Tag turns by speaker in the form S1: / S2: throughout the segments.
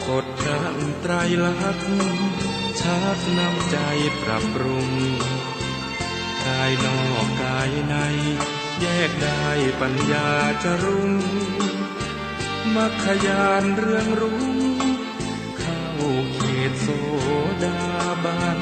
S1: สดดังไตรลักษณ์ชักนำใจปรับปรุงกายนอกกายในแยกได้ปัญญาจะรุ่งมัคคยานเรื่องรุ่งเข้าเขตโสดาบัน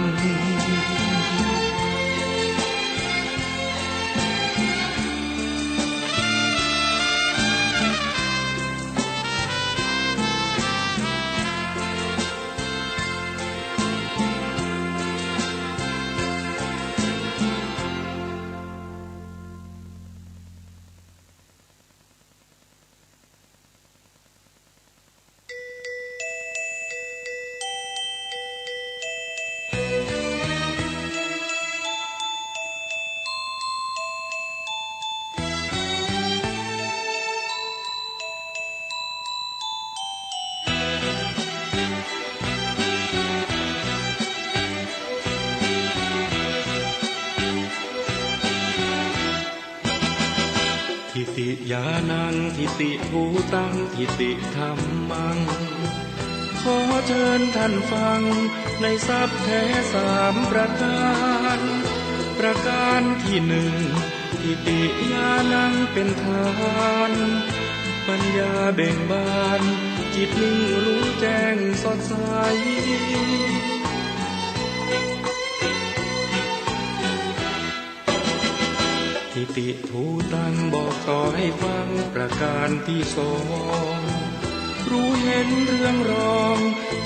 S1: ทิฏฐิญาณังทิฏฐิภูตังทิฏฐิธัมมังขอเชิญท่านฟังในทรัพย์แท้สามประการประการที่หนึ่งทิฏฐิญาณังเป็นทานปัญญาเบ่งบานจิตนิ่งรู้แจ้งสดใสทิฏฐิภูตังบอกต่อให้ฟังประการที่สองรู้เห็นเรื่องรอง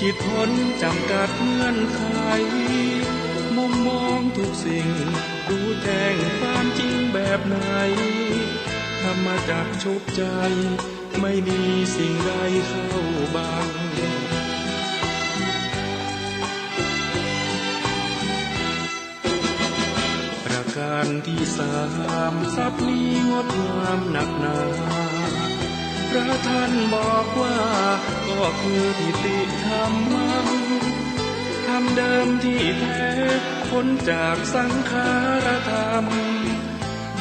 S1: จิตพ้นจำกัดเงื่อนไขมุมมองทุกสิ่งรู้แจ้งความจริงแบบไหนธรรมจักรชุบใจไม่มีสิ่งใดเข้าบังการที่สามทรัพย์นี้งดงามหนักหนาพระท่านบอกว่าก็คือทิฏฐิธัมมังธรรมเดิมที่แท้พ้นจากสังขารธรรม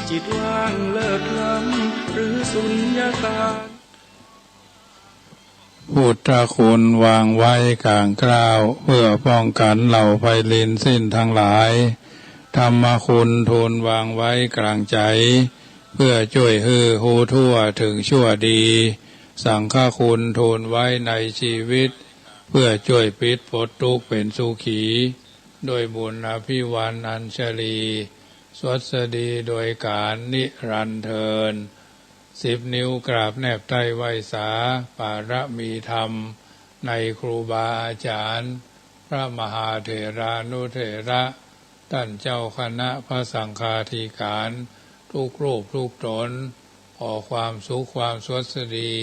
S1: จิตว่างเลิศล้ำหรือสุญญตา
S2: พุทธคุณวางไว้กลางกล่าวเพื่อป้องกันเหล่าไพลินสิ้นทั้งหลายธรรมคุณทูลวางไว้กลางใจเพื่อช่วยฮือหูทั่วถึงชั่วดีสังฆคุณทูลไว้ในชีวิตเพื่อช่วยปิดพ้นทุกข์เป็นสุขีโดยบุญอภิวันอัญชลีสวัสดีโดยการนิรันดร์เทิน10 นิ้วกราบแนบไตรไวสาปารมีธรรมในครูบาอาจารย์พระมหาเถรานุเถระท่านเจ้าคณะพระสังฆาธิการทุกรูปทุกตนขอความสุขความสวัสดี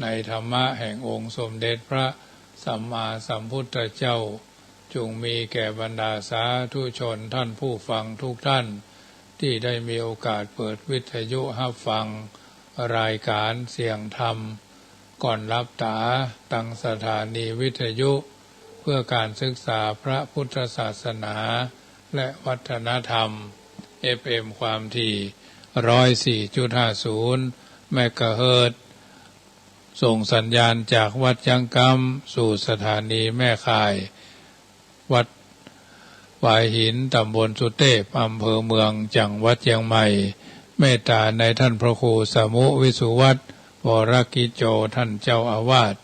S2: ในธรรมะแห่งองค์สมเด็จพระสัมมาสัมพุทธเจ้าจงมีแก่บรรดาสาธุชนท่านผู้ฟังทุกท่านที่ได้มีโอกาสเปิดวิทยุรับฟังรายการเสียงธรรมก่อนรับตาตั้งสถานีวิทยุเพื่อการศึกษาพระพุทธศาสนาและวัฒนธรรม FM ความถี่ 104.50 เมกะเฮิรตซ์ส่งสัญญาณจากวัดยังกำสู่สถานีแม่ข่ายวัดหวายหินตำบลสุเทพอำเภอเมืองจังหวัดเชียงใหม่เมตตาในท่านพระครูสมุวิสุวัฒน์วรกิจโจท่านเจ้าอาวาส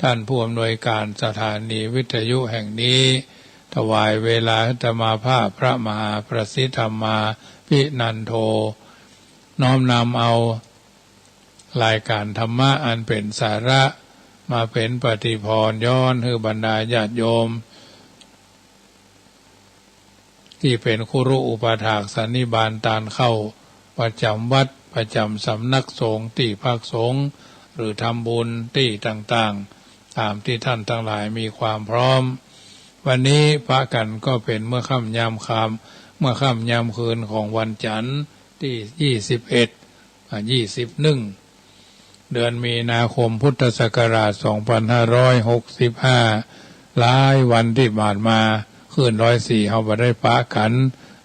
S2: ท่านผู้อำนวยการสถานีวิทยุแห่งนี้ถวายเวลาธรรมาภาพพระมหาประสิทธธรรมาภินันโทน้อมนำเอารายการธรรมะอันเป็นสาระมาเป็นปฏิพรย้อนให้บรรดาญาติโยมที่เป็นครุอุปถากสันนิบาตตานเข้าประจำวัดประจำสำนักสงฆ์ที่พักสงฆ์หรือทำบุญที่ต่างๆตามที่ท่านทั้งหลายมีความพร้อมวันนี้พระกันก็เป็นเมื่อค่ำยามค่ำเมื่อค่ำยามคืนของวันจันทร์ที่21 เดือนมีนาคมพุทธศักราช2565หลายวันที่ผ่านมาคืน104เฮาบ่ได้ปะกัน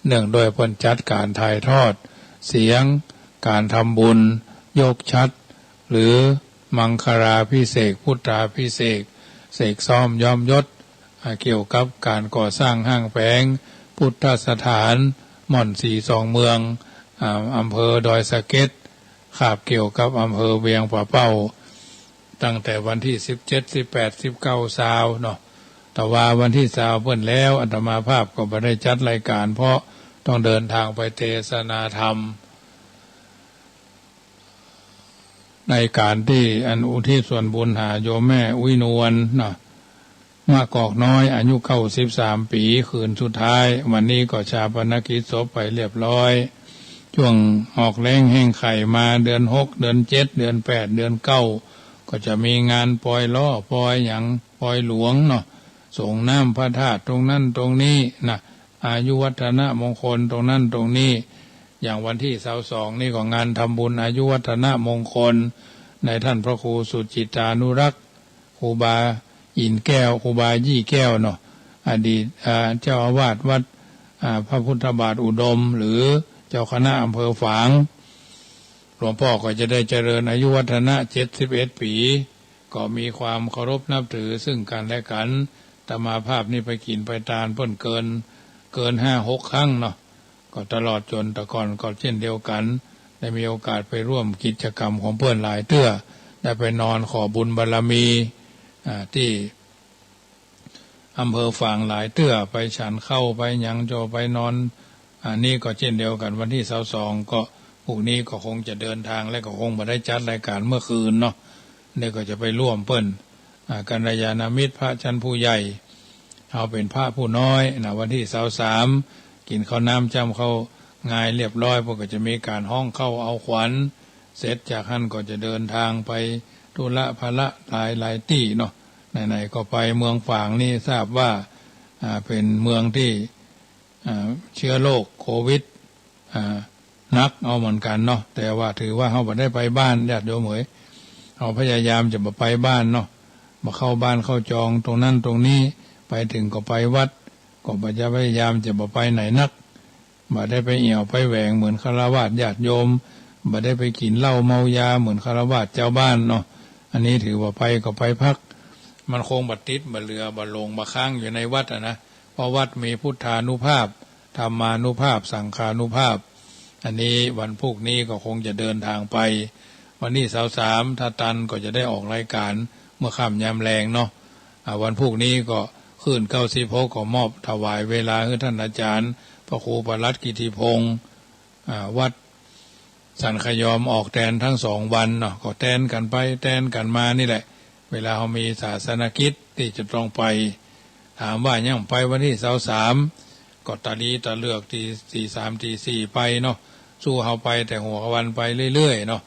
S2: เนื่องโดยเพิ่นจัดการถ่ายทอดเสียงการทำบุญยกชัดหรือมังคลาภิเษกพุทธาภิเษก เสกซ้อมยอมยศเกี่ยวกับการก่อสร้างห้างแผงพุทธสถานม่อนสีสองเมืองอำเภอดอยสะเก็ดขาบเกี่ยวกับอำเภอเวียงป่าเป้าตั้งแต่วันที่17 18 19 20เนาะแต่ว่าวันที่20เพิ่นแล้วอาตมาภาพก็ไม่ได้จัดรายการเพราะต้องเดินทางไปเทศนาธรรมในการที่อันอุทิศส่วนบุญหาโยมแม่อุ้ยนวลเนาะมากอกน้อยอายุ93 ปีคืนสุดท้ายวันนี้ก็ชาปนกิจศพไปเรียบร้อยช่วงออกแรงแห้งไข่มาเดือน6เดือน7เดือน8เดือน9ก็จะมีงานปล่อยล้อปล่อยหยังปล่อยหลวงเนาะส่งน้ำพระธาตุตรงนั้นตรงนี้นะอายุวัฒนะมงคลตรงนั้นตรงนี้อย่างวันที่22นี่ก็งานทำบุญอายุวัฒนะมงคลในท่านพระครูสุจิตานุรักษ์ครูบาอินแก้วครูบายี่แก้วเนาะอดีตเจ้าอาวาสวัดพระพุทธบาทอุดมหรือเจ้าคณะอำเภอฝางหลวงพ่อก็จะได้เจริญอายุวัฒนะ71 ปีก็มีความเคารพนับถือซึ่งกันและกันตมาภาพนี่ไปกินไปทานเพิ่นเกิน 5-6 ครั้งเนาะก็ตลอดจนแต่ก่อนก็เช่นเดียวกันได้มีโอกาสไปร่วมกิจกรรมของเพื่อนหลายเตื้อได้ไปนอนขอบุญบารมีที่อำเภอฝางหลายเตื้อไปฉันเข้าไปยังโจไปนอนนี่ก็เช่นเดียวกันวันที่22ก็พวกนี้ก็คงจะเดินทางและก็คงมาได้จัดรายการเมื่อคืนเนาะนี่ก็จะไปร่วมเปิ้นกัลยาณมิตรพระชั้นผู้ใหญ่เอาเป็นพระผู้น้อยนะวันที่23กินข้าวน้ำจำเข้างายเรียบร้อยพวกก็จะมีการห้องเข้าเอาขวัญเสร็จจากนั้นก็จะเดินทางไปธุระภาระหลายที่เนาะไหนๆก็ไปเมืองฝางนี่ทราบว่าเป็นเมืองที่เชื้อโรคโควิดนักเอาเหมือนกันเนาะแต่ว่าถือว่าเขาไม่ได้ไปบ้านญาติโยมเขาพยายามจะมาไปบ้านเนาะมาเข้าบ้านเข้าจองตรงนั้นตรงนี้ไปถึงก็ไปวัดก็จะพยายามจะมาไปไหนนักมาได้ไปเอี่ยวไปแหวงเหมือนฆราวาสญาติโยมมาได้ไปกินเหล้าเมายาเหมือนฆราวาสเจ้าบ้านเนาะอันนี้ถือว่าไปก็ไปพักมันคงบัดติดบัดเรือบัดลงมาค้างอยู่ในวัดนะเพราะวัดมีพุทธานุภาพธรรมานุภาพสังฆานุภาพอันนี้วันพรุ่งนี้ก็คงจะเดินทางไปวันนี้23ถ้าตันก็จะได้ออกรายการเมื่อค่ำยามแรงเนาะวันพรุ่งนี้ก็ขึ้น96ก็มอบถวายเวลาให้ท่านอาจารย์พระครูประหลัดกิติพงศ์วัดสันขยอมออกแทนทั้ง2 วันเนาะก็แทนกันไปแทนกันมานี่แหละเวลาเขามีศาสนกิจที่จะต้องไปถามว่ายังไปวันที่23ก็ตะลีตะเลือกที่3ที่4ไปเนาะสู้เขาไปแต่หัววันไปเรื่อยๆเนาะ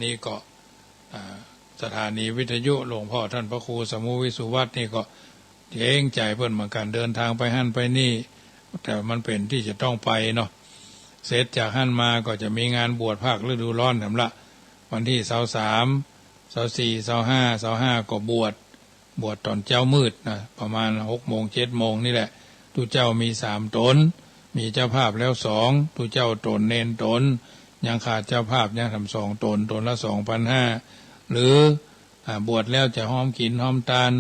S2: นี่ก็สถานีวิทยุหลวงพ่อท่านพระครูสมุวิสุวัฒน์นี่ก็เก่งใจเพิ่นเหมือนกันเดินทางไปหั่นไปนี่แต่มันเป็นที่จะต้องไปเนาะเสร็จจากหั่นมาก็จะมีงานบวชภาคฤดูร้อนสำหรับวันที่23 24 25ก็บวชตอนเจ้ามืดนะประมาณ6 โมง 7 โมงนี่แหละทุเจ้ามี3 ตนมีเจ้าภาพแล้ว2ทุเจ้าตนเนนตนยังขาดเจ้าภาพยังทำ2 ตนละ 2,500หรือบวชแล้วจะห้อมกินห้อมทาน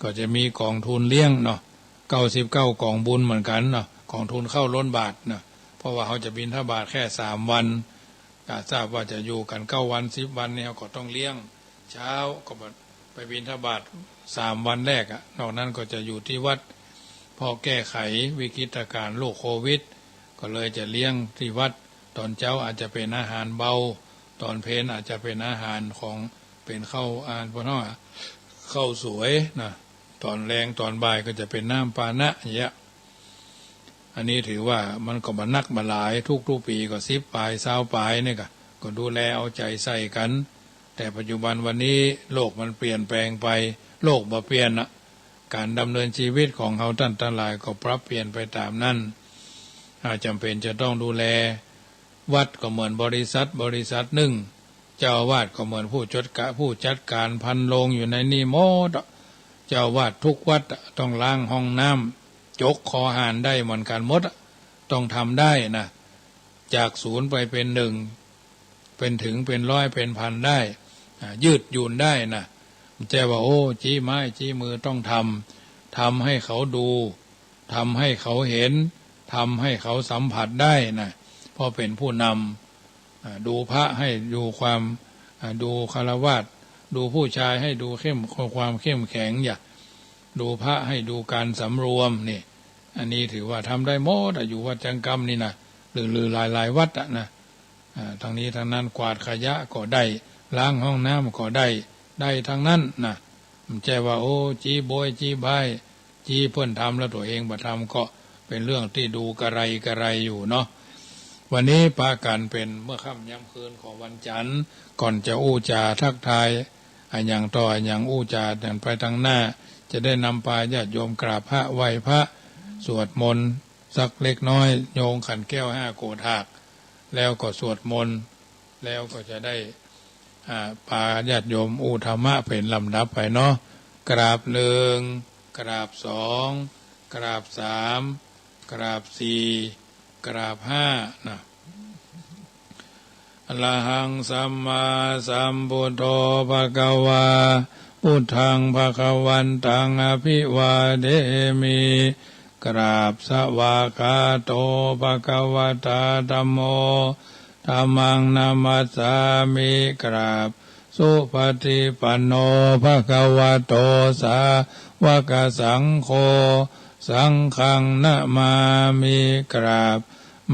S2: ก็จะมีกองทุนเลี้ยงเนาะ99กองบุญเหมือนกันเนาะกองทุนเข้าล้นบาทนะเพราะว่าเขาจะบิณฑบาตแค่3 วันก็ทราบว่าจะอยู่กัน9 วัน10 วันเนี่ยก็ต้องเลี้ยงเช้าก็ไปบิณฑบาต3 วันแรกนอกนั้นก็จะอยู่ที่วัดพอแก้ไขวิกฤตการณ์โรคโควิดก็เลยจะเลี้ยงที่วัดตอนเช้าอาจจะเป็นอาหารเบาตอนเพลอาจจะเป็นอาหารของเป็นข้าวพวกนั้นข้าวสวยนะตอนแรงตอนบ่ายก็จะเป็นน้ำปานะอย่างเงี้ยอันนี้ถือว่ามันก็บันนักบันหลายทุกปีก็10 ปลาย20 ปลายเนี่ยก็ดูแลเอาใจใส่กันแต่ปัจจุบันวันนี้โลกมันเปลี่ยนแปลงไปโลกบ่เปลี่ยนนะการดำเนินชีวิตของเขาท่านทั้งหลายก็ปรับเปลี่ยนไปตามนั้นจำเป็นจะต้องดูแลวัดก็เหมือนบริษัทหนึ่งเจ้าอาวาสก็เหมือนผู้จัดการพันโรงอยู่ในนี่หมดเจ้าอาวาสทุกวัดต้องล้างห้องน้ำจกคอหานได้เหมือนกันหมดต้องทำได้นะจาก0ไปเป็น1เป็นถึงเป็น100เป็นพันได้ยืดหยุ่นได้นะ แจ้ว่าโอ้จี้ไม้จี้มือต้องทำให้เขาดูทำให้เขาเห็นทำให้เขาสัมผัสได้นะเพราะเป็นผู้นำดูพระให้ดูความดูคฤหัสถ์ดูผู้ชายให้ดูความเข้มแข็งอย่าดูพระให้ดูการสำรวมนี่อันนี้ถือว่าทำได้หมดอยู่วัดจังกรรมนี่นะหรือหลายวัดนะทางนี้ทางนั้นกวาดขยะก็ได้ล้างห้องน้ำก็ได้ทางนั้นนะมันใจว่าโอ้จีโบยจีบายจีเพื่อนทำแล้วตัวเองบ่ทำก็เป็นเรื่องที่ดูกระไรอยู่เนาะวันนี้ปากันเป็นเมื่อค่ำย่ำคืนของวันจันทร์ก่อนจะอู้จาทักทายอย่างต่ออย่างอู้จาแต่ไปทางหน้าจะได้นำปาญาติโยมกราบพระไหว้พระสวดมนต์สักเล็กน้อยโยงขันแก้ว5 โกฏหากแล้วก็สวดมนต์แล้วก็จะได้ปาญาติโยมอู้ธรรมะเป็นลำดับไปเนาะกราบ1กราบ2กราบ3กราบ4กราบ5นะอะระหังสัมมาสัมพุทโธภะคะวาพุทธังภะคะวันตังอภิวาเทมิกราบสวากขาโตภะคะวะตาธัมโมธัมมังนามัสสามิกราบสุปฏิปันโนภะคะวะโตสาวกสังโฆสังฆังนะมามิกราบ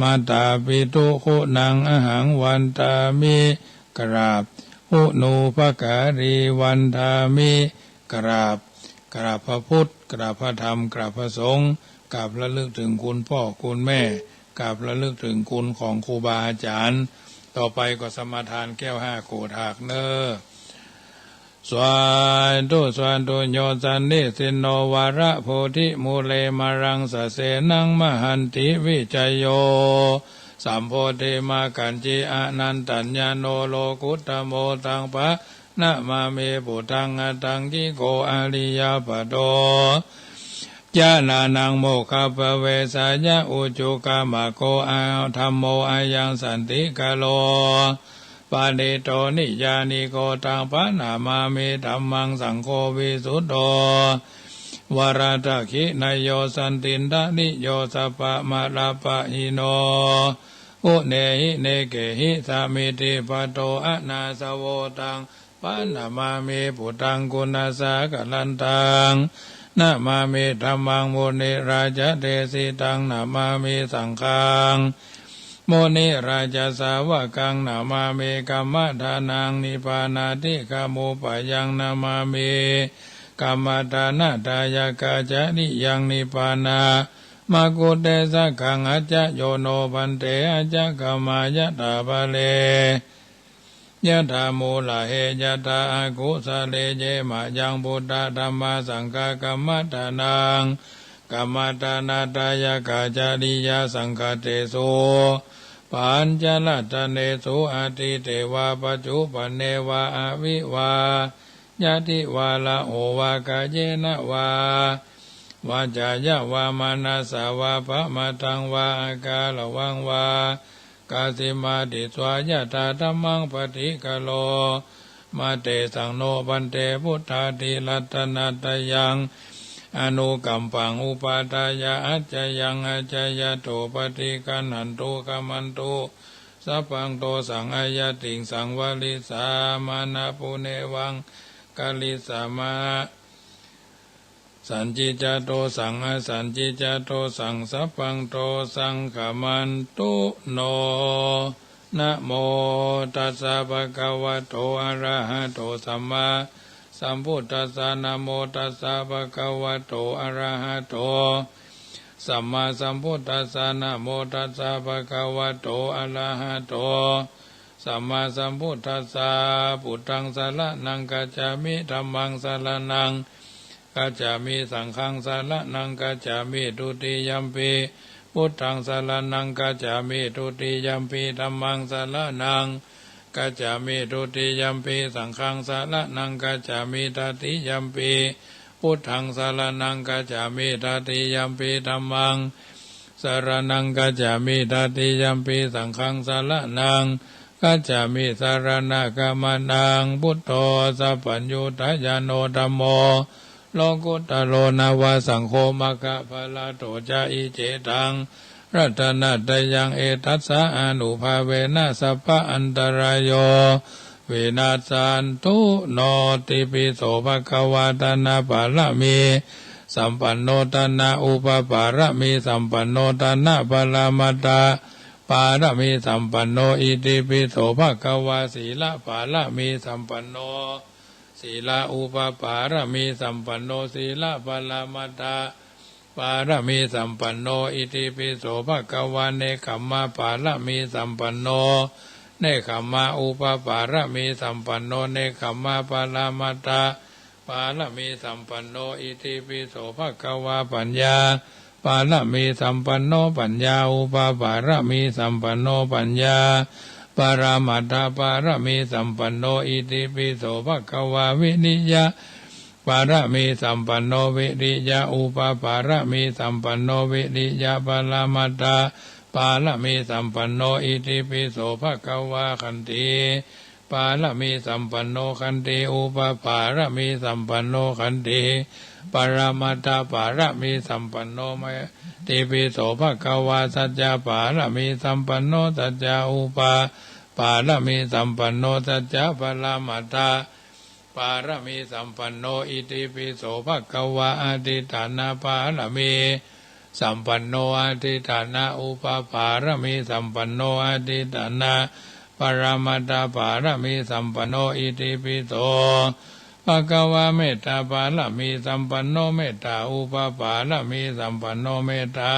S2: มาตาปิตุคุณังอหังวันตามิกราบหุนูภการีวันทามิกราบพระพุทธกราบพระธรรมกราบพระสงฆ์กราบระลึกถึงคุณพ่อคุณแม่กราบระลึกถึงคุณของครูบาอาจารย์ต่อไปก็สมาทานแก้ว5 โกฏหากเนอสวายตุโยสันนิสินโนวาระโพธิมูเลมารังสะเสนังมหันติวิจโยสัมโพธิมากันจิอนันตัญญโนโลกุตตโมตังปะนะมาเมปุตังอตังกิโกอริยปโตญาณานังโมคปเวสายะอุจุกามโกอาธัมโมอายังสันติกาโลปานิโตนิยานิโกตังปะนามามิธัมมังสังโฆวิสุทโธวราตคินายโยสันตินทนิโยสัพพะมะลาปะหิโนอุเนหิเนเกหิสามิติปโตอะนาสโวตังปะนามามิปุตังกุณาสากลันตังนะมามิธัมมังมุนิราชเทสิตังนะมามิสังฆังโมนิราชสาวกังนามามิกัมมะทานังนิพพานาติกามุปยังนามามิกัมมะทานาทายกาจนิยังนิพพานามากุเตสักขังอาจโยโนพันเตอาจกัมมายะตาภเลยะธามูลาเหยะธาอากุสะเลเยมะยังพุทธธัมมาสังฆกัมมะทานังกัมมะทานาทายกาจริยสังฆเตโสปัญจลัตตเนสุอาทิเตวาปัจจุปันเนวาอวิวายะติวาละโอวากาเยนะวาวาจายะวามานาสาวาภมะทังวาอากาลวังวากาสิมาติสวายะตาธัมมังปฏิกะโลมาเตสังโนปันเตพุทธาติรัตนัตยังอนุกัมปังอุปาทายะอัจจยังอัจจยโตปฏิกันหันตุกัมมันตุสัพพังโตสังอายติงสังวลิสามานาปุเนวังกาลิสามาสันจิจโตสังอสันจิจโตสังสัพพังโตสังขมันตุโนนะโมตัสสะภะคะวะโตอะระหะโตสัมมาสัมพุทธัสสะนะโมตัสสะภะคะวะโตอะระหะโตสัมมาสัมพุทธัสสะนะโมตัสสะภะคะวะโตอะระหะโตสัมมาสัมพุทธัสสะพุทธังสรณังกัจฉามิธัมมังสรณังกัจฉามิสังฆังสรณังกัจฉามิทุติยัมปิพุทธังสรณังกัจฉามิทุติยัมปิธัมมังสรณังกัจฉามิทุติยัมปิสังฆังสรณังกัจฉามิตติยัมปิพุทธังสรณังกัจฉามิตติยัมปิธัมมังสรณังกัจฉามิตติยัมปิสังฆังสรณัง กัจจามิสารณะกัมมนังพุทโธสัพพัญญูตยาโนธัมโมโลกุตโรนาวาสังโฆมะคะพลาโตจาอิเจตังรัตนะตยังเอตัสสะอนุภาเวนะสัพพะอันตรายโยวินาศสันตุโนติปิโสภควาตนาภาละมีสัมปันโนตนะอุปปารมีสัมปันโนตนะภลามัตตาปารมีสัมปันโนอิติปิโสภควาศีลภาละมีสัมปันโนศีลอุปปารมีสัมปันโนศีลภลามัตตาปารมีสัมปันโนอิติปิโสภควาเนคัมมาปารมีสัมปันโนเนคัมมาอุปปารมีสัมปันโนเนคัมมาปลามัตตาปารมีสัมปันโนอิติปิโสภควาปัญญาปารมีสัมปันโนปัญญาอุปปารมีสัมปันโนปัญญาปารมัตถปารมีสัมปันโนอิติปิโสภควาวินิยะปารมีสัมปันโนวิริยะอุปปารมีสัมปันโนวิริยะปรมัตถาปารมีสัมปันโนอิติปิโสภควาขันติปารมีสัมปันโนขันติอุปปารมีสัมปันโนขันติปรมัตถาปารมีสัมปันโนมยติปิโสภควาสัจจะปารมีสัมปันโนสัจจะอุปปารมีสัมปันโนสัจจะปรมัตถาปารมีสัมปันโนอิติปิโสภควาอธิฐานาปารมีสัมปันโนอธิฐานะอุปปารมีสัมปันโนอธิฐานะปรมัตถปารมีสัมปันโนอิติปิโสภควาเมตตาปารมีสัมปันโนเมตตาอุปปารมีสัมปันโนเมตตา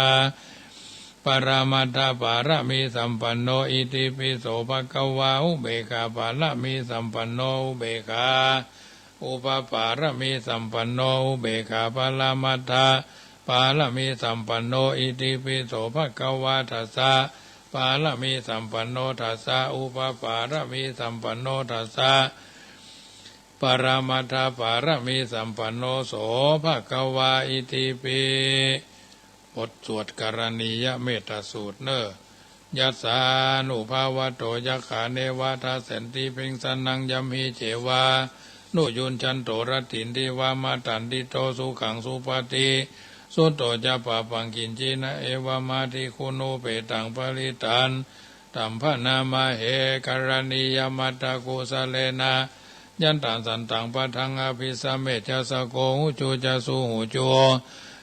S2: ปรมัตถปารมีสัมปันโนอิติปิโสภควาอุเบกขาปารมีสัมปันโนอุเบกขาอุปปารมีสัมปันโนอุเบกขาปรมัตถปารมีสัมปันโนอิติปิโสภควาทัสสะปารมีสัมปันโนทัสสะอุปปารมีสัมปันโนทัสสะปรมัตถปารมีสัมปันโนโสภควาอิติปิบทสวดกรณียเมตตาสูตรเนอยัสสานุภาวะโตยักขาเนวาทาเสนติเพ่งสันนังยัมหิเจวานุยุนชันโตรตินติวามาตันติโตสุขังสุปฏิสุโตจะปะปังกินจีนะเอวามาติคุณูเปตังปริตันตัมภนามาเหกรณียมัตตกุสเลนะยันตังสันตังปะทังอภิสเมจะสโกหุจูจะสุหุจู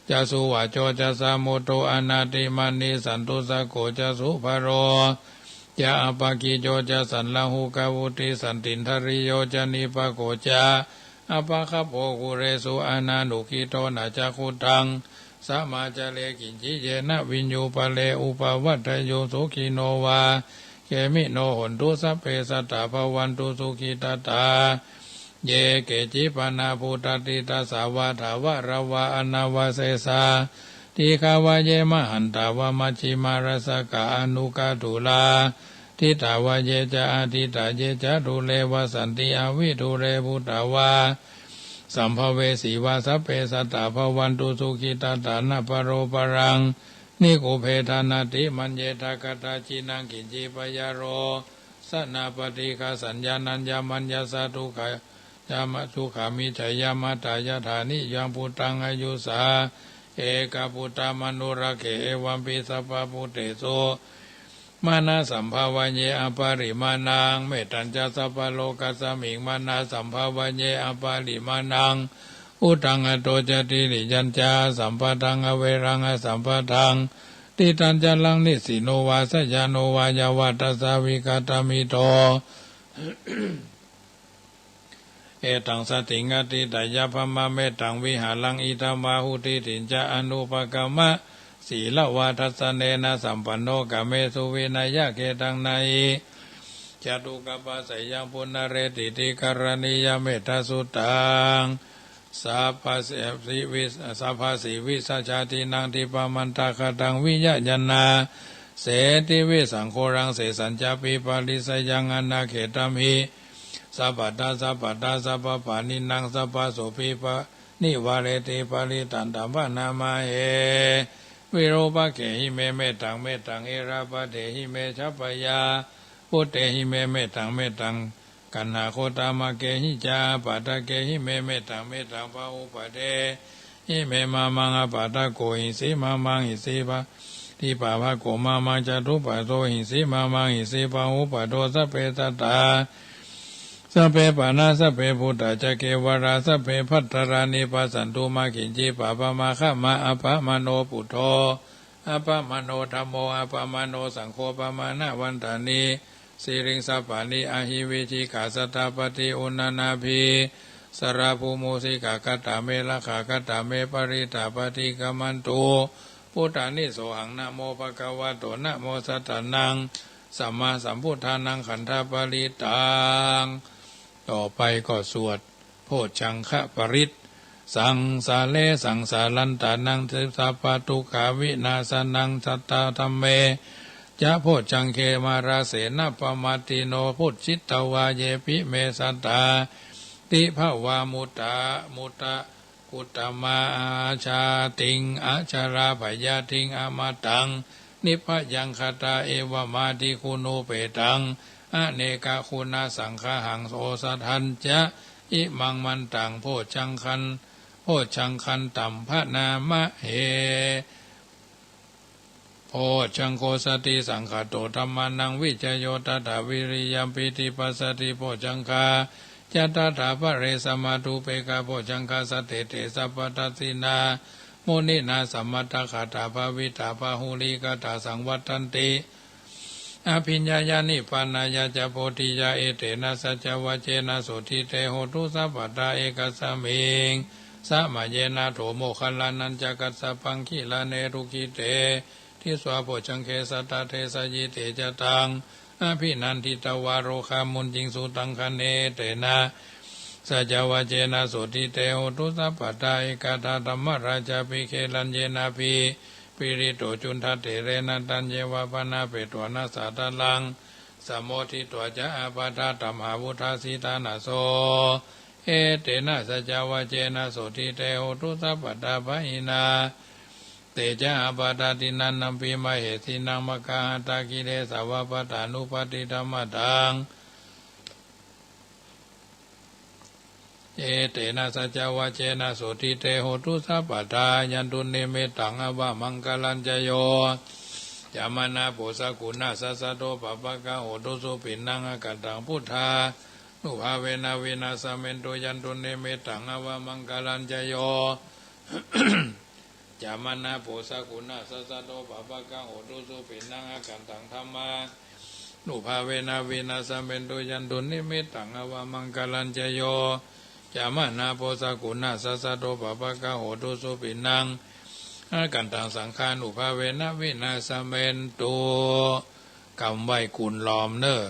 S2: จะสุวาโจจะสามุโตอนาติมานิสันตุสโกจะสุภโรจะอปกิโจจะสันลหุกาวุติสันตินทริโยจะนิปโกจะอปะคโปกุเรสุอนานุกิโตนาจะคุตังสมาจเลกินจิเยนะวิญญูปะเลอุปวัตโยสุขิโนวาเขมิโนหนตุสัพเพสัตตาภวันตุสุขิตตาเยเกจิปนาภูตติตาสาวาถาวรวะอนาวาเสสาทีฆาวะเยมหันตาวะมัชฌิมารสกาอนุกาตุลาทิตาวะเยจะอาทิตาเยจะทุเลวะสันติอวิทุเรพุตาวาสัมภเวสีวาสัพเพสัตตาภวันตุสุขิตตานะปโรปรังนิโกเพธานาติมันเยทากตาจินังกินจิปยาโรสนาปฏิฆาสัญญานัญญามัญญาสาทุขายามาสุขามิชัยยามาตายาธานิยังพุตังอายุสาเอกพุตามนุระเขเอวัมปิสัพพพุเตโสมานาสัมภาวะเยอปาริมานังเมตัญจะสัพพโลกัสสมิงมานาสัมภาวะเยอปาริมานังอุตังอโตจติริยัญจาสัมปทังอเวรังอสัมปทังติตัญจลังนิสิโนวาสยาโนวายาวัตสาวิกาตมิโตเอตังสติงอติตายาภมะเมตังวิหารังอิตามาหุติถินจาอนุปกรรมะศีลวาทัสเนนะสัมปันโนกะเมสุวินัยเกตังนัยจตุกปะสยังปุณเรติติกรณียเมตตาสุตังสัพพสิวิสัจจตินังทิปมันตาคตังวิยะยันนาเสติวิสังโฆรังเสสัญจปิปาลิสยังอนาเขตัมหิสัพพตาสัพพตาสัพพปานินังสัพพโสภิปะนิวาเรติปาลิตันตัมปนามาเหวิโรปะเกหิเมเมตังเมตังเอราปะเทหิเมชัพพยา พุทเตหิเมเมตังเมตังกันหาโคตามาเกหิจาปัตตะเกหิเมเมตังเมตังภาอุปเทหิเมมามังอปัตตะโกหิสีมามังหิสีภาทิปาภะโกมามังจตุปัตโตหิสีมามังหิสีภาอุปโตสัพเพสัตตาสัพเพปานาสัพเพพุทธะเกวราสัพเพพัตตารานิปัสสันตุมาขิจิปะปะมาฆะมาอภะมโนปุถโธอภะมโนธัมโมอภะมโนสังโฆปะมานะวันตานีสิริงสัพพานิอหิวิจิกาสตาปฏิอุณนาภิสราภูมุสิกากตาเมละขากตาเมปริตาปฏิกมันตุพุทธานิโสหังนะโมภะคะวะโตนะโมสัตตานังสัมมาสัมพุทธานังขันธปริตังต่อไปก็สวดโพชฌังคะปริตสังสาเลสังสาลันตานังเทสัพพทุกขาวินาสนังสัตตาธัมเมจะโพชฌังเคมาราเสนะปมาติโนพุทธิตวาเยปิเมสัตตาติภวามุตตะกุตมาอาชาติงอาชาราภยาติงอมตังนิพยังคตาเอวมาติคุณูเปตังอเนกคุณาสังฆหังโสสัทันจะอิมังมันตังโพชฌังคันตัมภนามะเหโพชฌังโคสติสังขโตธัมมานังวิจโยตถาวิริยัมปิติปัสสติโพชฌังคาจัตตถาภเรสมาตุเปกาโพชฌังคาสเตเตสัพพทัสสินามุนินาสัมมัตถคาถาภวิตาภาหุลิกถาสังวัตตันติอภิญญาญาณิปานายาจะโพธิยาเอเตนะสัจจวัจเจนะโสทิเตโหตุสัพพตาเอกสัมมิงสัมมาเยนะโถโมคัลลานันจักสสะปังคิลาเนรุกิเตทิสวาโพชฌังเคสัตตาเทสยิเตจตังอภินันทิตวารโรคามุนจิงสุตังคเนเตนะสัจจวัจเจนะโสทิเตโหตุสัพพตาเอกตาธัมมราชาภิเคลัญเยนะภิปิริโตจุนทัตเถเรนะตัญเยวะปนาเปตวนาสาตลังสมโมทิตวจะอาปาทาตัมหาวุธาสิตานาโสเอเตนะสัจจวัจเจนะโสทิเตโหตุสัพพตาภหินาเตจาอาปาทาตินันนัมปีมาเหตินังมกาหตากิเลสาวะปตานุปติธรรมตังเอเตนะสัจจวัจเจนะโสทิเตโหตุสัพพทายันตุเนเมตังอวะมังคลัญจโยยามานาโปสกุณาสัสสะโตปะปะกะโหตุสุปินังอกัตตังพุทธานุภาเวนะวินาสเมนโตยันตุเนเมตังอวะมังคลัญจโยยามานาโปสกุณาสัสสะโตปะปะกะโหตุสุปินังอกัตตังธัมมานุภาเวนะวินาสเมนโตยันตุเนเมตังอวะมังคลัญจโยยามานาโพสกุณาสัสสะโตปะปะกะโหตุสุปินังอากันตังสังฆานุภาเวนะวินาสเมนตุกำไว้กุลล้อมเนอ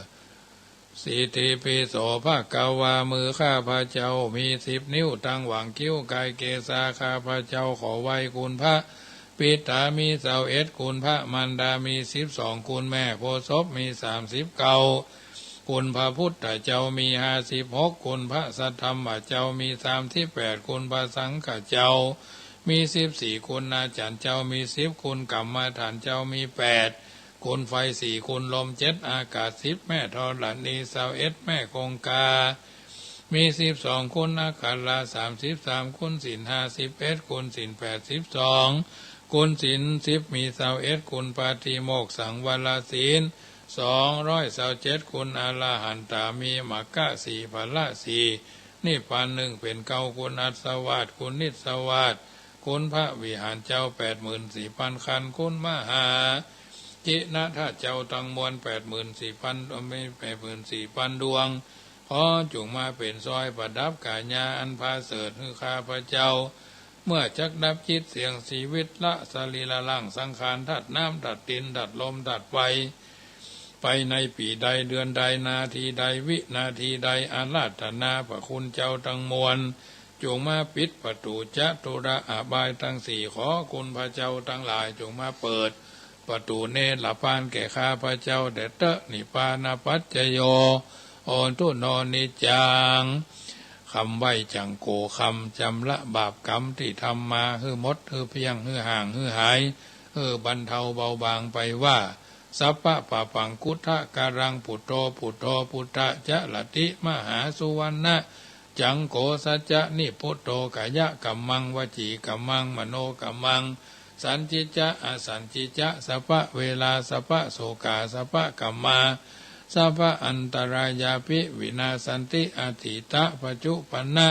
S2: สีติปิโสภะกวามือข้าพระเจ้ามี10 นิ้วตั้งหวังคิ้วกายเกษาข้าพระเจ้าขอไว้คุณพระปิตามี21คุณพระมันดามี12คุณแม่โพธิ์ศพมี39คุณพระพุทธเจ้ามี56คุณพระสัทธรรมเจ้ามี38คุณพระสังฆเจ้ามี14คุณอาจารย์เจ้ามี10คุณกรรมฐานเจ้ามี8คุณไฟ4คุณลม7อากาศ10แม่ธรณี21แม่คงกามี12คุณอาคารา33คุณศีล51คุณศีล82คุณศีล10มี21คุณปาฏิโมกข์สังวรศีล227คุณอรหันตามีมรรค4พละ4นิพพาน1เป็น9คุณอัสวาทคุณนิสวาทคุณพระวิหารเจ้า 84,000 คันคุณมหาจินะถ้าเจ้าตั้งมวล 84,000 ไม่ 84,000 ดวงขอจงมาเป็นซอยประดับกาญาอันพาเสริฐคือข้าพระเจ้าเมื่อจักดับจิตเสียงชีวิตละสรีละล่างสังขารทัดน้ำดัดดินดัดลมดัดไฟไปในปีใดเดือนใดนาทีใดวินาทีใดอาราธนาพระคุณเจ้าทั้งมวลจงมาปิดประตูจัตุระอบายทั้ง4ขอคุณพระเจ้าทั้งหลายจงมาเปิดประตูเนตรปานแก่ข้าพระเจ้าเดชะนิปานาปัจจโยโอนทุนอนิจังคำไหวจังโกคำจำละบาปกรรมที่ทำมาฮือมดฮือเพียงฮือห่างฮือหายบรรเทาเบาบางไปว่า สัพพะปะปังคุทะการังพุทโธพุทโธพุทธะจะลติมหาสุวรรณะจังโกสัจจะนิพุทโธกายะกัมมังวจีกัมมังมโนกัมมังสันจิจะอสันจิจะสัพพะเวลาสัพพะโสกาสัพพะกัมมาสัพพะอันตรายาภิวินาสันติอธิตะปัจจุปนะ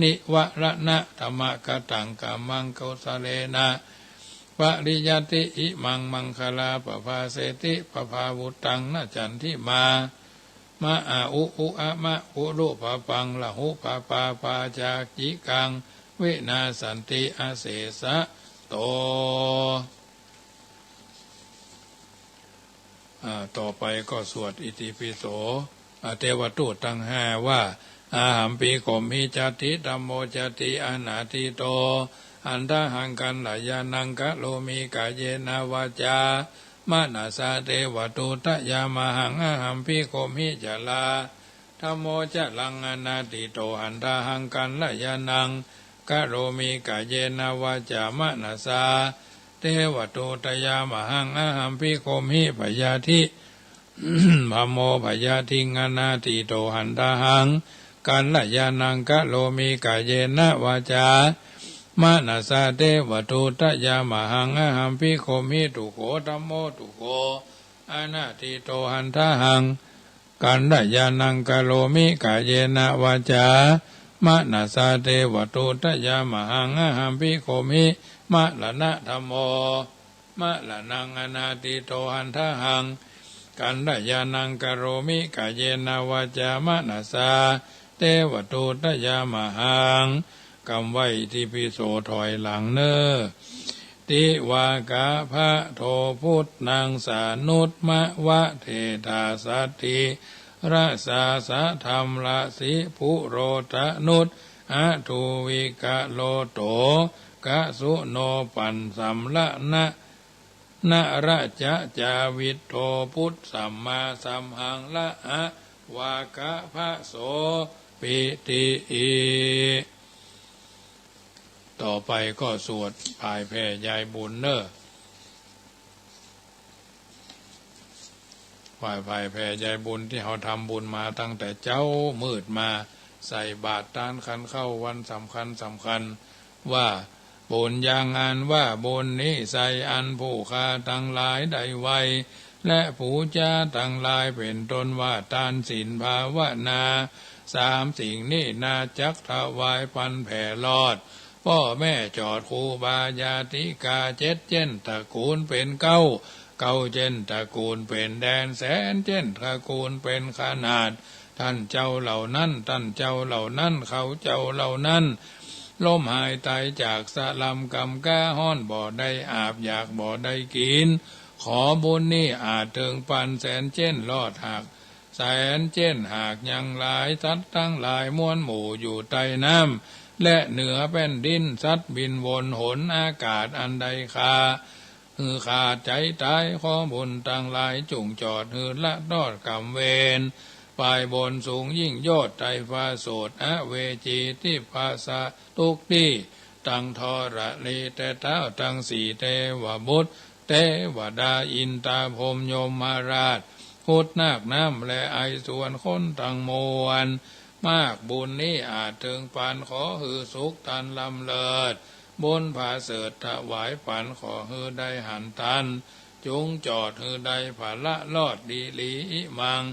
S2: นิวระณะธรรมกตังกัมมังกุสเลนะปริยัติอิมังมังคลาปภาเสติปภาวุตังนะจันทิมาอาอุอะมะอุรุปปังละหุปปาปาจากจิกังเวนาสันติอาเสสะโตต่อไปก็สวดอิติปิโสเทวทูตทั้งห้าว่าอาหัมปีโกมิจติธัมโมจติอนาติโตอันทหังกันลายานังกะโลมิกายเยนาวาจามนาสาเทวตุตยามหังอาหัมปิโกมิจลาธัมโมจะลังอนาติโตอันทหังกันลายานังกะโลมิกายเยนาวาจามนาสาเทวตุตยามหังอาหัมปิโกมิพยาธิธัมโมพยาธิงอนาติโตอันทหังกันลายานังกะโลมิกายเยนาวาจามนาสาเทวตุตยามหังอาหัมปิโกมิตุโขธัมโมตุโขอนาติโตหันทหังกันลายานังกะโลมิกายเยนาวาจามนาสาเทวตุตยามหังอาหัมปิโกมิมะละนะธัมโมมะละนังอนาติโตหันทหังกันลายานังกะโลมิกายเยนาวาจามนาสาเทวตุตยามหังกำไว้ที่พิโสถอยหลังเนอติวากาภะโทพุทนางสานุตมะวะเทธาสัตถิราสาสะธรรมละสิภุโรตนุตอะทูวิกะโลโตกะสุโนปันสัมละนะนะระจะจาวิโตพุทธสัมมาสัมหังละอะวากาภะโสปิติอิต่อไปก็สวดพายแผ่ยายบุญเนอพายแผ่ยายบุญที่เขาทำบุญมาตั้งแต่เจ้ามืดมาใส่บาตรตานขันเข้าวันสำคัญว่าบุญอย่างงานว่าบุญนี้ใส่อันผู้ฆ่าทั้งหลายได้ไวและผู้จ้าทั้งหลายเป็นตนว่าทานศีลภาวนาสามสิ่งนี้นาจักถวายปันแผ่รอดพ่อแม่จอดครูบาญาติกาเจ็ดเจนตระกูลเป็นเก้าเจนตระกูลเป็นแดนแสนเจนตระกูลเป็นขนาดท่านเจ้าเหล่านั้นท่านเจ้าเหล่านั้นเขาเจ้าเหล่านั้นล้มหายตายจากสลัมกำก้าห้อนบ่อได้อาบอยากบ่อได้กินขอบุญนี้อาจถึงปันแสนเจนลอดหักแสนเจนหากยังหลายสัตว์ทั้งหลายม้วนหมู่อยู่ใต้น้ำและเหนือแผ่นดินสัตว์บินวนหนอากาศอันใดคาขาดใจตายขอบุญตั้งหลายจุงจอดละดอดกำเวนปลายบนสูงยิ่งยอดไตฟ้าโสดเวจีที่ภาษาทุกที่ตั้งทอระลีแต่เท้าตั้งสี่เทวบุตรเทวดาอินตาพรหมยมมาราชพุทธนาคน้ำและไอส่วนคนตั้งมวลมากบุญนี้อาจถึงปานขอหือสุขทันลำเลิศบุญผาเสดถวายปันขอหือได้หันทันจุงจอดหือได้ผาละลอดดีลีอิมัง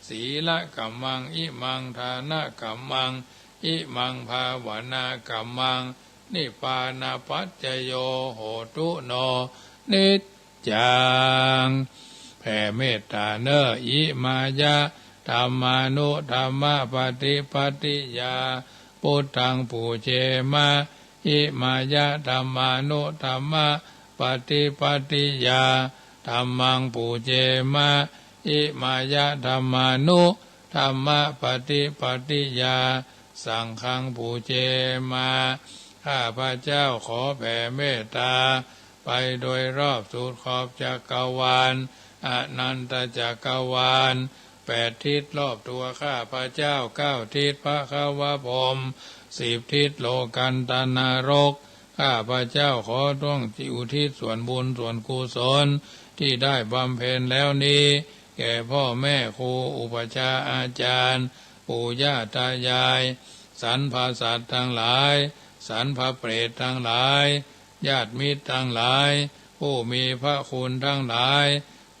S2: ศีละกัมมังอิมังทานะกัมมังอิมังภาวนากัมมังนิพพานาปัจจโยโหตุโนนิจจังแผ่เมตตาเนออิมายะธรรมานุธรรมปฏิปฏิยาพุทธังปูเชมาอิมายะธรรมานุธรรมปฏิปฏิยาธัมมังปูเชมาอิมายะธรรมานุธรรมปฏิปฏิยาสังฆังปูเชมาข้าพระเจ้าขอแผ่เมตตาไปโดยรอบสุดขอบจักรวาลอนันตจักรวาล8 ทิศรอบตัวข้าพระเจ้า9 ทิศพระขาวพรหม10 ทิศโลกันตนรกข้าพระเจ้าขอต้องอุทิศส่วนบุญส่วนกุศล ที่ได้บำเพ็ญแล้วนี้แก่พ่อแม่ครูอุปชฌาย์อาจารย์ปู่ย่าตายายสรรพสัตว์ทั้งหลายสรรพเปรตทั้งหลายญาติมิตรทั้งหลายผู้มีพระคุณทั้งหลาย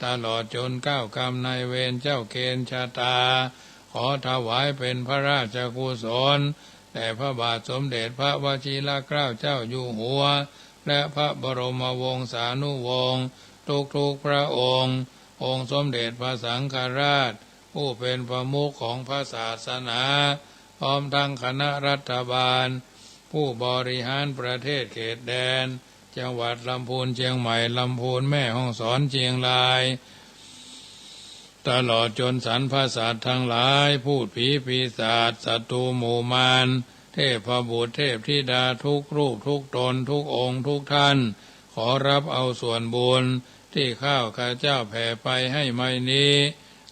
S2: ตลอดจนเก้ากรรมนายเวรเจ้าเกณฑ์ชะตาขอถวายเป็นพระราชกุศลแด่พระบาทสมเด็จพระวชิรเกล้าเจ้าอยู่หัวและพระบรมวงศานุวงศ์ทุกพระองค์องค์สมเด็จพระสังฆราชผู้เป็นประมุขของพระศาสนาพร้อมทั้งคณะรัฐบาลผู้บริหารประเทศเขตแดนจังหวัดลำพูนเชียงใหม่ลำพูนแม่ฮ่องสอนเชียงรายตลอดจนสรรพสัตว์ทั้งหลายพูดผีปีศาจศัตรูหมู่มารเทพบุตรเทพธิดาทุกรูปทุกตนทุกองค์ทุกท่านขอรับเอาส่วนบุญที่ข้าเจ้าแผ่ไปให้ไม่นี้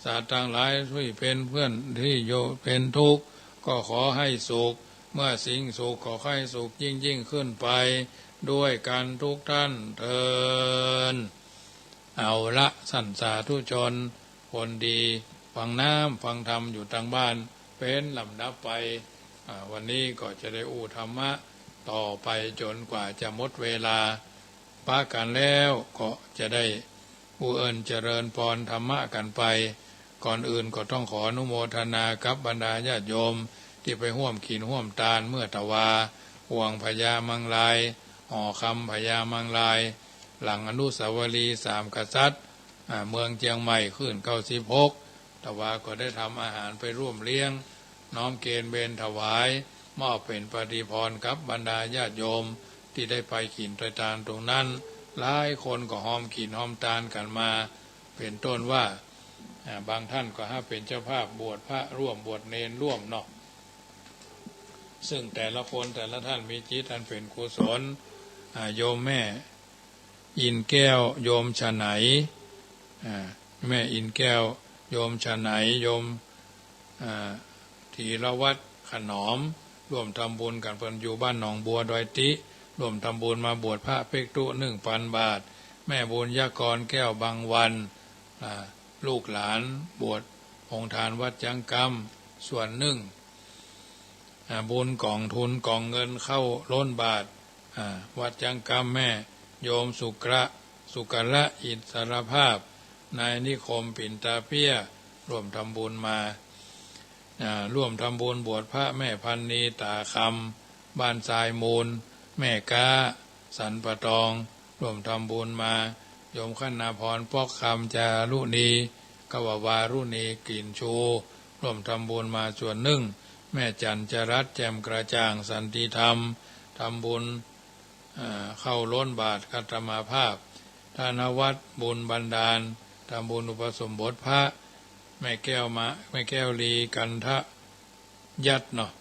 S2: สัตว์ทั้งหลายที่เป็นเพื่อนที่โยเป็นทุกข์ก็ขอให้สุขเมื่อสิ่งสุขขอให้สุขยิ่งขึ้นไปด้วยกันทุกท่านเถิดเอาละสันสาธุชนคนดีฟังน้ำฟังธรรมอยู่ทางบ้านเป็นลำดับไปวันนี้ก็จะได้อู้ธรรมะต่อไปจนกว่าจะหมดเวลาปากันแล้วก็จะได้ผู้เจริญพรธรรมะกันไปก่อนอื่นก็ต้องขออนุโมทนากับบรรดาญาติโยมที่ไปร่วมขีนร่วมตาลเมื่อตะวาห่วงพญามังลายห่อคำพญามังลายหลังอนุสาวรีย์สามกษัตริย์เมืองเชียงใหม่ขึ้น96ตะวาก็ได้ทำอาหารไปร่วมเลี้ยงน้อมเกณฑ์เบญถวายมอบเป็นปฏิพรกับบรรดาญาติโยมที่ได้ไปขีนตาลตรงนั้นหลายคนก็หอมขีนหอมตาลกันมาเป็นต้นว่าบางท่านก็ให้เป็นเจ้าภาพบวชพระร่วมบวชเนรร่วมเนาะซึ่งแต่ละคนแต่ละท่านมีจิตอันเป็นกุศลโยมแม่อินแก้วโยมฉะไหนแม่อินแก้วโยมฉะไหนโยมธีรวัตรขนอมร่วมทำบุญกันเพิ่นอยู่บ้านหนองบัวดอยติร่วมทำบุญมาบวชพระเพ็กตุ1,000 บาทแม่บุญยกรแก้วบางวันลูกหลานบวชองค์ทานวัดจังกรรมส่วนหนึ่งบุญกองทุนกองเงินเข้าล้นบาทวัดจังกรรมแม่โยมสุกระอิสรภาพนายนิคมปิ่นตาเพียร่วมทำบุญมาร่วมทำบุญบวชพระแม่พันนีตาคำบ้านทรายมูลแม่กาสันปะตองร่วมทำบุญมาโยมขันนาพรปอกคำจารุณีกวาวารุณีกลิ่นชูร่วมทำบุญมาส่วนหนึ่งแม่จันจรัสแจ่มกระจ่างสันติธรรมทำบุญเข้าล้นบาทคัตมาภาพธนวัฒน์บุญบันดาลทำบุญอุปสมบทพระแม่แก้วลีกันทะยัดเนาะ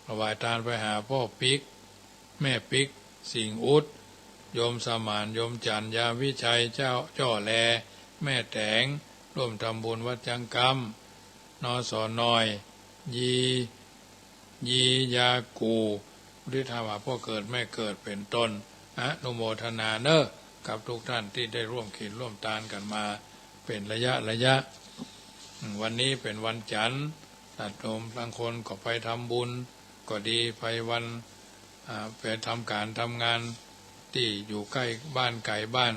S2: ถวายทานไปหาพ่อปิ๊กแม่ปิ๊กสิงห์อุดโยมสมานโยมจันยาวิชัยจ้อแลแม่แตงร่วมทำบุญวัดจังกรรมนอสอน้อยยียากูฤทธาวาพ่อเกิดแม่เกิดเป็นต้นอนุโมทนาเนอะกับทุกท่านที่ได้ร่วมขีดร่วมตานกันมาเป็นระยะวันนี้เป็นวันจันทร์ญาติโยมบางคนก็ไปทำบุญก็ดีไปวันไปทำการทำงานที่อยู่ใกล้บ้านไกลบ้าน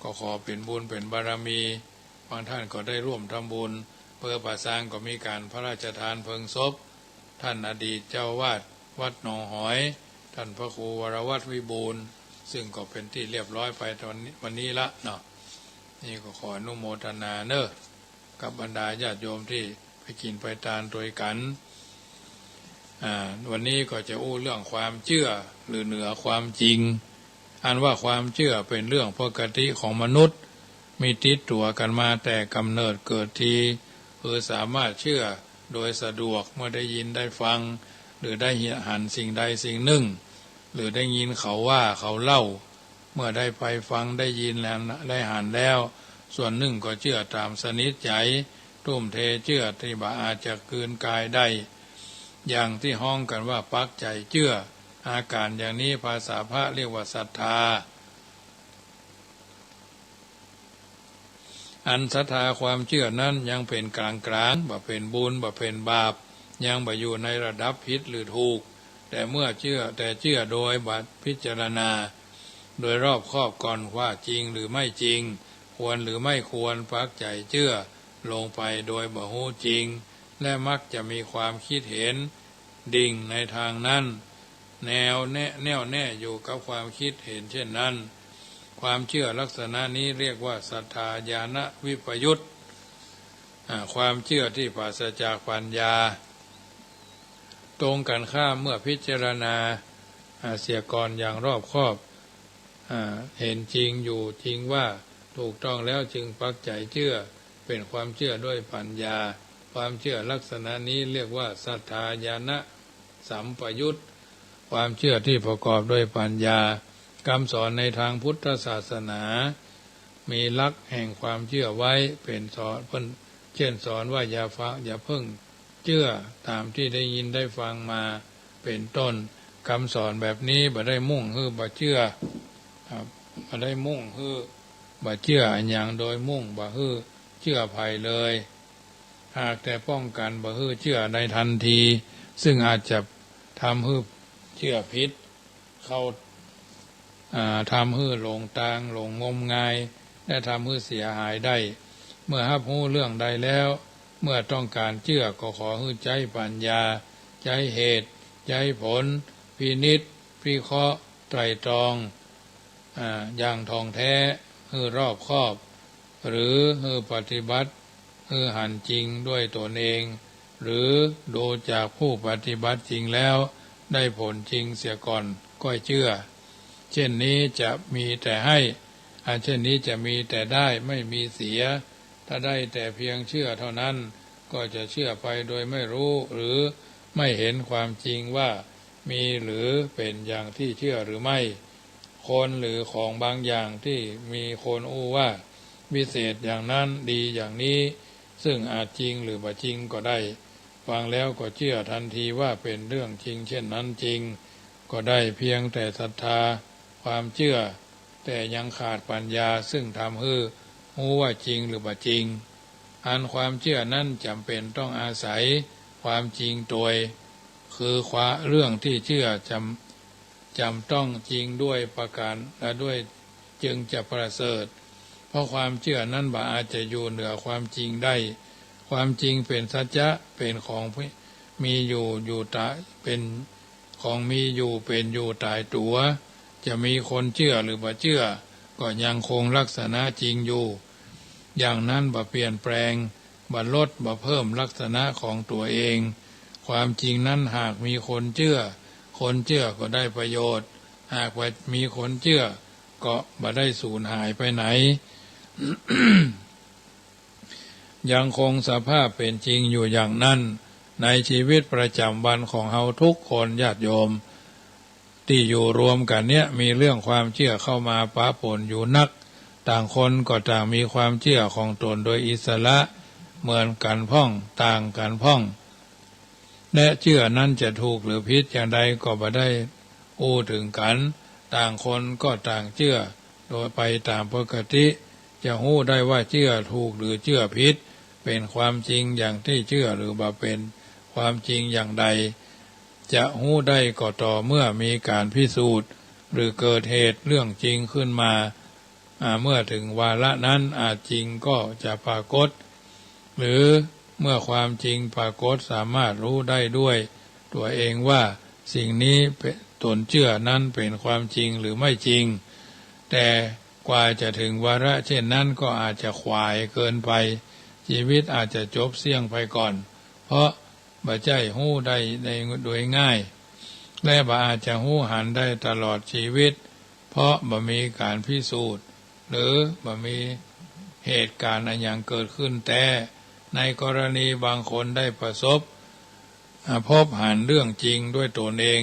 S2: ก็ขอเป็นบุญเป็นบารมีบางท่านก็ได้ร่วมทำบุญเพื่อประสร้างก็มีการพระราชทานเพลิงศพท่านอดีตเจ้าวาดวัดหนองหอยท่านพระครูวรวัฒน์วิบูลย์ซึ่งก็เป็นที่เรียบร้อยไปวันนี้ละเนาะนี่ก็ขออนุโมทนาเนอะกับบรรดาญาติโยมที่ไปกินไปทานโดยกันวันนี้ก็จะอู้เรื่องความเชื่อหรือเหนือความจริงอันว่าความเชื่อเป็นเรื่องปกติของมนุษย์มีติดตัวกันมาแต่กำเนิดเกิดทีสามารถเชื่อโดยสะดวกเมื่อได้ยินได้ฟังหรือได้หันสิ่งใดสิ่งหนึ่งหรือได้ยินเขาว่าเขาเล่าเมื่อได้ไปฟังได้ยินแล้วได้หันแล้วส่วนหนึ่งก็เชื่อตามสนิทใจทุ่มเทเชื่อที่บ่อาจจะคืนกายได้อย่างที่ห้องกันว่าปักใจเชื่ออาการอย่างนี้ภาษาพระเรียกว่าศรัทธา อันศรัทธาความเชื่อนั้นยังเป็นกลางบ่เป็นบุญบ่เป็นบาปยังบ่อยู่ในระดับผิดหรือถูกแต่เมื่อเชื่อโดยบัดพิจารณาโดยรอบคอบก่อนว่าจริงหรือไม่จริงควรหรือไม่ควรปักใจเชื่อลงไปโดยบ่ฮู้จริงและมักจะมีความคิดเห็นดิ่งในทางนั้นแน่วแน่อยู่กับความคิดเห็นเช่นนั้นความเชื่อลักษณะนี้เรียกว่าศรัทธาญาณวิปยุตความเชื่อที่ปราศจากปัญญาตรงกันข้ามเมื่อพิจารณาเสียก่อนอย่างรอบคอบเห็นจริงอยู่จริงว่าถูกต้องแล้วจึงปักใจเชื่อเป็นความเชื่อด้วยปัญญาความเชื่อลักษณะนี้เรียกว่าศรัทธาญาณสัมปยุตความเชื่อที่ประกอบด้วยปัญญาคำสอนในทางพุทธศาสนามีหลักแห่งความเชื่อไว้เป็นสอนเช่นสอนว่าอย่าเพิ่งเชื่อตามที่ได้ยินได้ฟังมาเป็นต้นคำสอนแบบนี้บ่ได้มุ่งบ่เชื่อบ่ได้มุ่งบ่เชื่ออันอย่างโดยมุ่งบ่เชื่อภัยเลยหากแต่ป้องกันบ่เชื่อในทันทีซึ่งอาจจะทำเชื่อผิดเข้าทำหลงทางหลงงมงายและทำเสียหายได้เมื่อรับรู้เรื่องใดแล้วเมื่อต้องการเชื่อก็ขอใจปัญญาใจเหตุใจผลพินิจพิเคราะห์ไตร่ตรองอย่างท่องแท้รอบคอบหรือปฏิบัติหันจริงด้วยตนเองหรือดูจากผู้ปฏิบัติจริงแล้วได้ผลจริงเสียก่อนก็เชื่อเช่นนี้จะมีแต่ให้เช่นนี้จะมีแต่ได้ไม่มีเสียถ้าได้แต่เพียงเชื่อเท่านั้นก็จะเชื่อไปโดยไม่รู้หรือไม่เห็นความจริงว่ามีหรือเป็นอย่างที่เชื่อหรือไม่คนหรือของบางอย่างที่มีคนอู้ว่าวิเศษอย่างนั้นดีอย่างนี้ซึ่งอาจจริงหรือบ่จริงก็ได้ฟังแล้วก็เชื่อทันทีว่าเป็นเรื่องจริงเช่นนั้นจริงก็ได้เพียงแต่ศรัทธาความเชื่อแต่ยังขาดปัญญาซึ่งทำรู้ว่าจริงหรือบ่จริงอันความเชื่อนั้นจำเป็นต้องอาศัยความจริงโดยคือเรื่องที่เชื่อจำต้องจริงด้วยประการและด้วยจึงจะประเสริฐเพราะความเชื่อนั้นบ่อาจจะอยู่เหนือความจริงได้ความจริงเป็นสัจจะเป็นของมีอยู่ตายเป็นของมีอยู่เป็นอยู่ตายตัวจะมีคนเชื่อหรือบ่เชื่อก็ยังคงลักษณะจริงอยู่อย่างนั้นบ่เปลี่ยนแปลงบ่ลดบ่เพิ่มลักษณะของตัวเองความจริงนั้นหากมีคนเชื่อก็ได้ประโยชน์หากว่ามีคนเชื่อก็บ่ได้สูญหายไปไหน ยังคงสภาพเป็นจริงอยู่อย่างนั้นในชีวิตประจำวันของเฮาทุกคนญาติโยมที่อยู่รวมกันเนี่ยมีเรื่องความเชื่อเข้ามาปะปนอยู่นักต่างคนก็ต่างมีความเชื่อของตนโดยอิสระเหมือนกันพ้องต่างกันพ้องและเชื่อนั้นจะถูกหรือผิดอย่างใดก็บ่ได้อู้ถึงกันต่างคนก็ต่างเชื่อโดยไปตามปกติจะหู้ได้ว่าเชื่อถูกหรือเชื่อผิดเป็นความจริงอย่างที่เชื่อหรือบ่เป็นความจริงอย่างใดจะหู้ได้ก็ต่อเมื่อมีการพิสูจน์หรือเกิดเหตุเรื่องจริงขึ้นมาเมื่อถึงวาระนั้นอาจจริงก็จะปรากฏหรือเมื่อความจริงปรากฏสามารถรู้ได้ด้วยตัวเองว่าสิ่งนี้ตนเชื่อนั้นเป็นความจริงหรือไม่จริงแต่กว่าจะถึงวาระเช่นนั้นก็อาจจะขวายเกินไปชีวิตอาจจะจบเสี่ยงไปก่อนเพราะบ่ใจหู้ได้โดยง่ายและบ่อาจจะหู้หันได้ตลอดชีวิตเพราะบ่มีการพิสูจน์หรือบ่มีเหตุการณ์อะไรอย่างเกิดขึ้นแต่ในกรณีบางคนได้ประสบพบหันเรื่องจริงด้วยตนเอง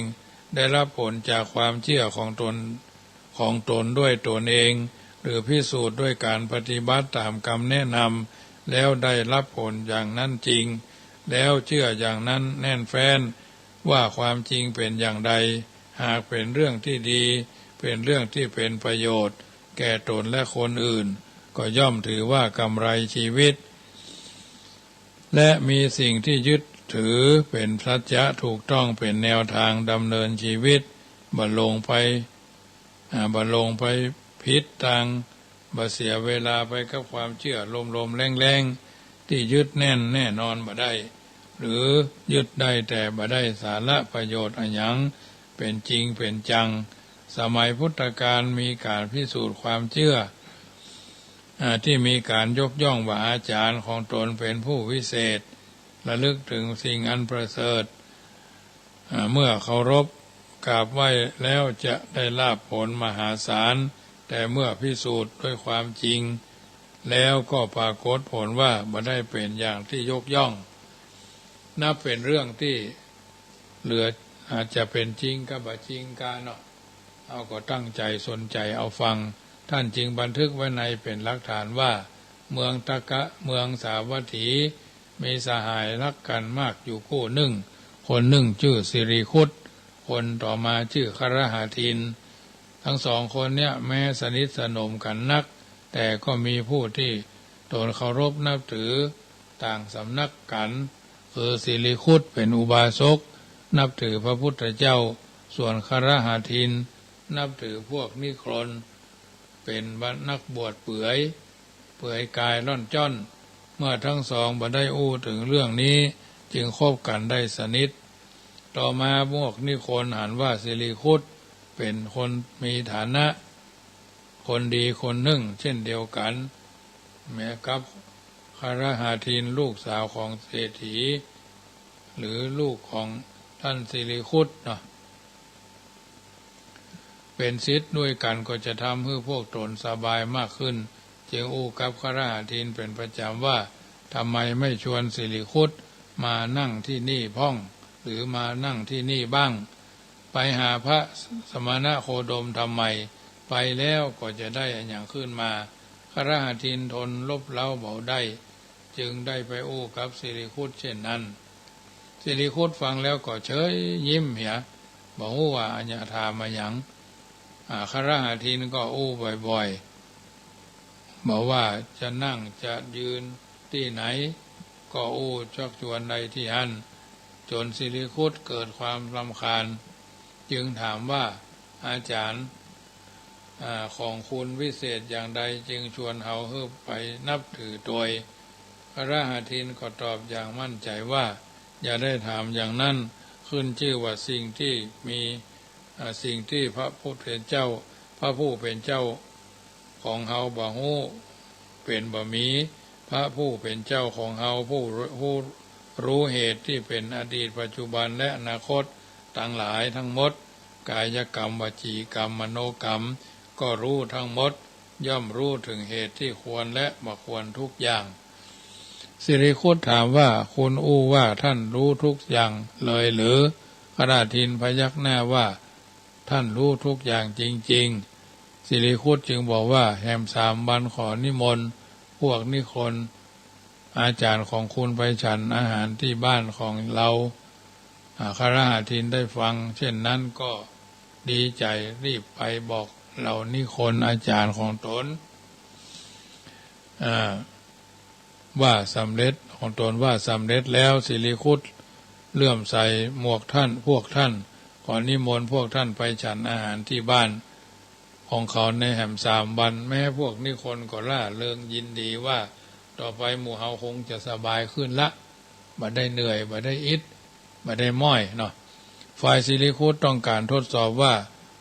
S2: ได้รับผลจากความเชื่อของตนด้วยตนเองหรือพิสูจน์ด้วยการปฏิบัติตามคำแนะนำแล้วได้รับผลอย่างนั้นจริงแล้วเชื่ออย่างนั้นแน่นแฟ้นว่าความจริงเป็นอย่างใดหากเป็นเรื่องที่ดีเป็นเรื่องที่เป็นประโยชน์แก่ตนและคนอื่น ก็ย่อมถือว่ากำไรชีวิตและมีสิ่งที่ยึดถือเป็นสัจจะถูกต้องเป็นแนวทางดำเนินชีวิตบ่ลงไปผิดทางบ่เสียเวลาไปกับความเชื่อลมๆแรงๆที่ยึดแน่นแน่นอนบ่ได้หรือยึดได้แต่บ่ได้สาระประโยชน์อันหยังเป็นจริงเป็นจังสมัยพุทธกาลมีการพิสูจน์ความเชื่อที่มีการยกย่องว่าอาจารย์ของตนเป็นผู้วิเศษระลึกถึงสิ่งอันประเสริฐเมื่อเคารพกราบไหว้แล้วจะได้ลาภผลมหาศาลแต่เมื่อพิสูจน์ด้วยความจริงแล้วก็ปรากฏผลว่าบ่ได้เป็นอย่างที่ยกย่องนับเป็นเรื่องที่เหลืออาจจะเป็นจริงกับบ่จริงกันเนาะเอาก็ตั้งใจสนใจเอาฟังท่านจึงบันทึกไว้ในเป็นหลักฐานว่าเมืองตะกะเมืองสาวัตถีมีสหายรักกันมากอยู่คู่หนึ่งคนหนึ่งชื่อสิริคุตคนต่อมาชื่อครหาทินทั้งสองคนเนี่ยแม้สนิทสนมกันนักแต่ก็มีผู้ที่ตนเคารพนับถือต่างสำนักกันคือสิริคุตเป็นอุบาสกนับถือพระพุทธเจ้าส่วนครหาทินนับถือพวกนิครนเป็นนักบวชเปื่อยกายล่อนจ้อนเมื่อทั้งสองบ่ได้อู้ถึงเรื่องนี้จึงคบกันได้สนิทต่อมาพวกนิครนหันว่าสิริคุตเป็นคนมีฐานะคนดีคนหนึ่งเช่นเดียวกันแม้กับครหาทินลูกสาวของเศรษฐีหรือลูกของท่านสิริคุตเนาะเป็นศิษย์ด้วยกันก็จะทำให้พวกตนสบายมากขึ้นจึงอู้กับครหาทินเป็นประจำว่าทำไมไม่ชวนสิริคุตมานั่งที่นี่พ้องหรือมานั่งที่นี่บ้างไปหาพระสมณโคดมทำไมไปแล้วก็จะได้อย่างขึ้นมาครหาทินทนลบเล้าเบาได้จึงได้ไปอู้กับสิริคุตเช่นนั้นสิริคุตฟังแล้วก็เฉยยิ้มเหียบอกว่าอัญญาธามาหยังครหาทินก็อู้บ่อยๆบอกว่าจะนั่งจะยืนที่ไหนก็อู้ชักชวนในที่หันจนสิริคุตเกิดความรำคาญจึงถามว่าอาจารย์ของคุณวิเศษอย่างใดจึงชวนเฮาเฮืบไปนับถือโดยครหาทินก็ตอบอย่างมั่นใจว่าอย่าได้ถามอย่างนั้นขึ้นชื่อว่าสิ่งที่มีสิ่งที่พระผู้เป็นเจ้าพระผู้เป็นเจ้าของเฮาบ่ฮู้เป็นบ่มีพระผู้เป็นเจ้าของเฮาผู้รู้เหตุที่เป็นอดีตปัจจุบันและอนาคตทั้งหลายทั้งหมดกายกรรมวจีกรรมมโนกรรมก็รู้ทั้งหมดย่อมรู้ถึงเหตุที่ควรและบ่ควรทุกอย่างสิริคุตถามว่าคุณอู้ว่าท่านรู้ทุกอย่างเลยหรือครหาทินพยักหน้าว่าท่านรู้ทุกอย่างจริงๆสิริคุตจึงบอกว่าแหม3 วันขอนิมนต์พวกนิครนอาจารย์ของคุณไปฉันอาหารที่บ้านของเราครหาทินได้ฟังเช่นนั้นก็ดีใจรีบไปบอกเหล่านิครนอาจารย์ของตนว่าสำเร็จของตนว่าสำเร็จแล้วสิริคุตเลื่อมใส่หมวกท่านพวกท่านขอนิมนต์พวกท่านไปฉันอาหารที่บ้านของเขาในแหม3 วันแม้พวกนิครนก็ล่าเริงยินดีว่าต่อไปหมู่เฮาคงจะสบายขึ้นละบ่ได้เหนื่อยบ่ได้อิดบ่ได้ม้อยเนาะฝ่ายสิริคุตต้องการทดสอบว่า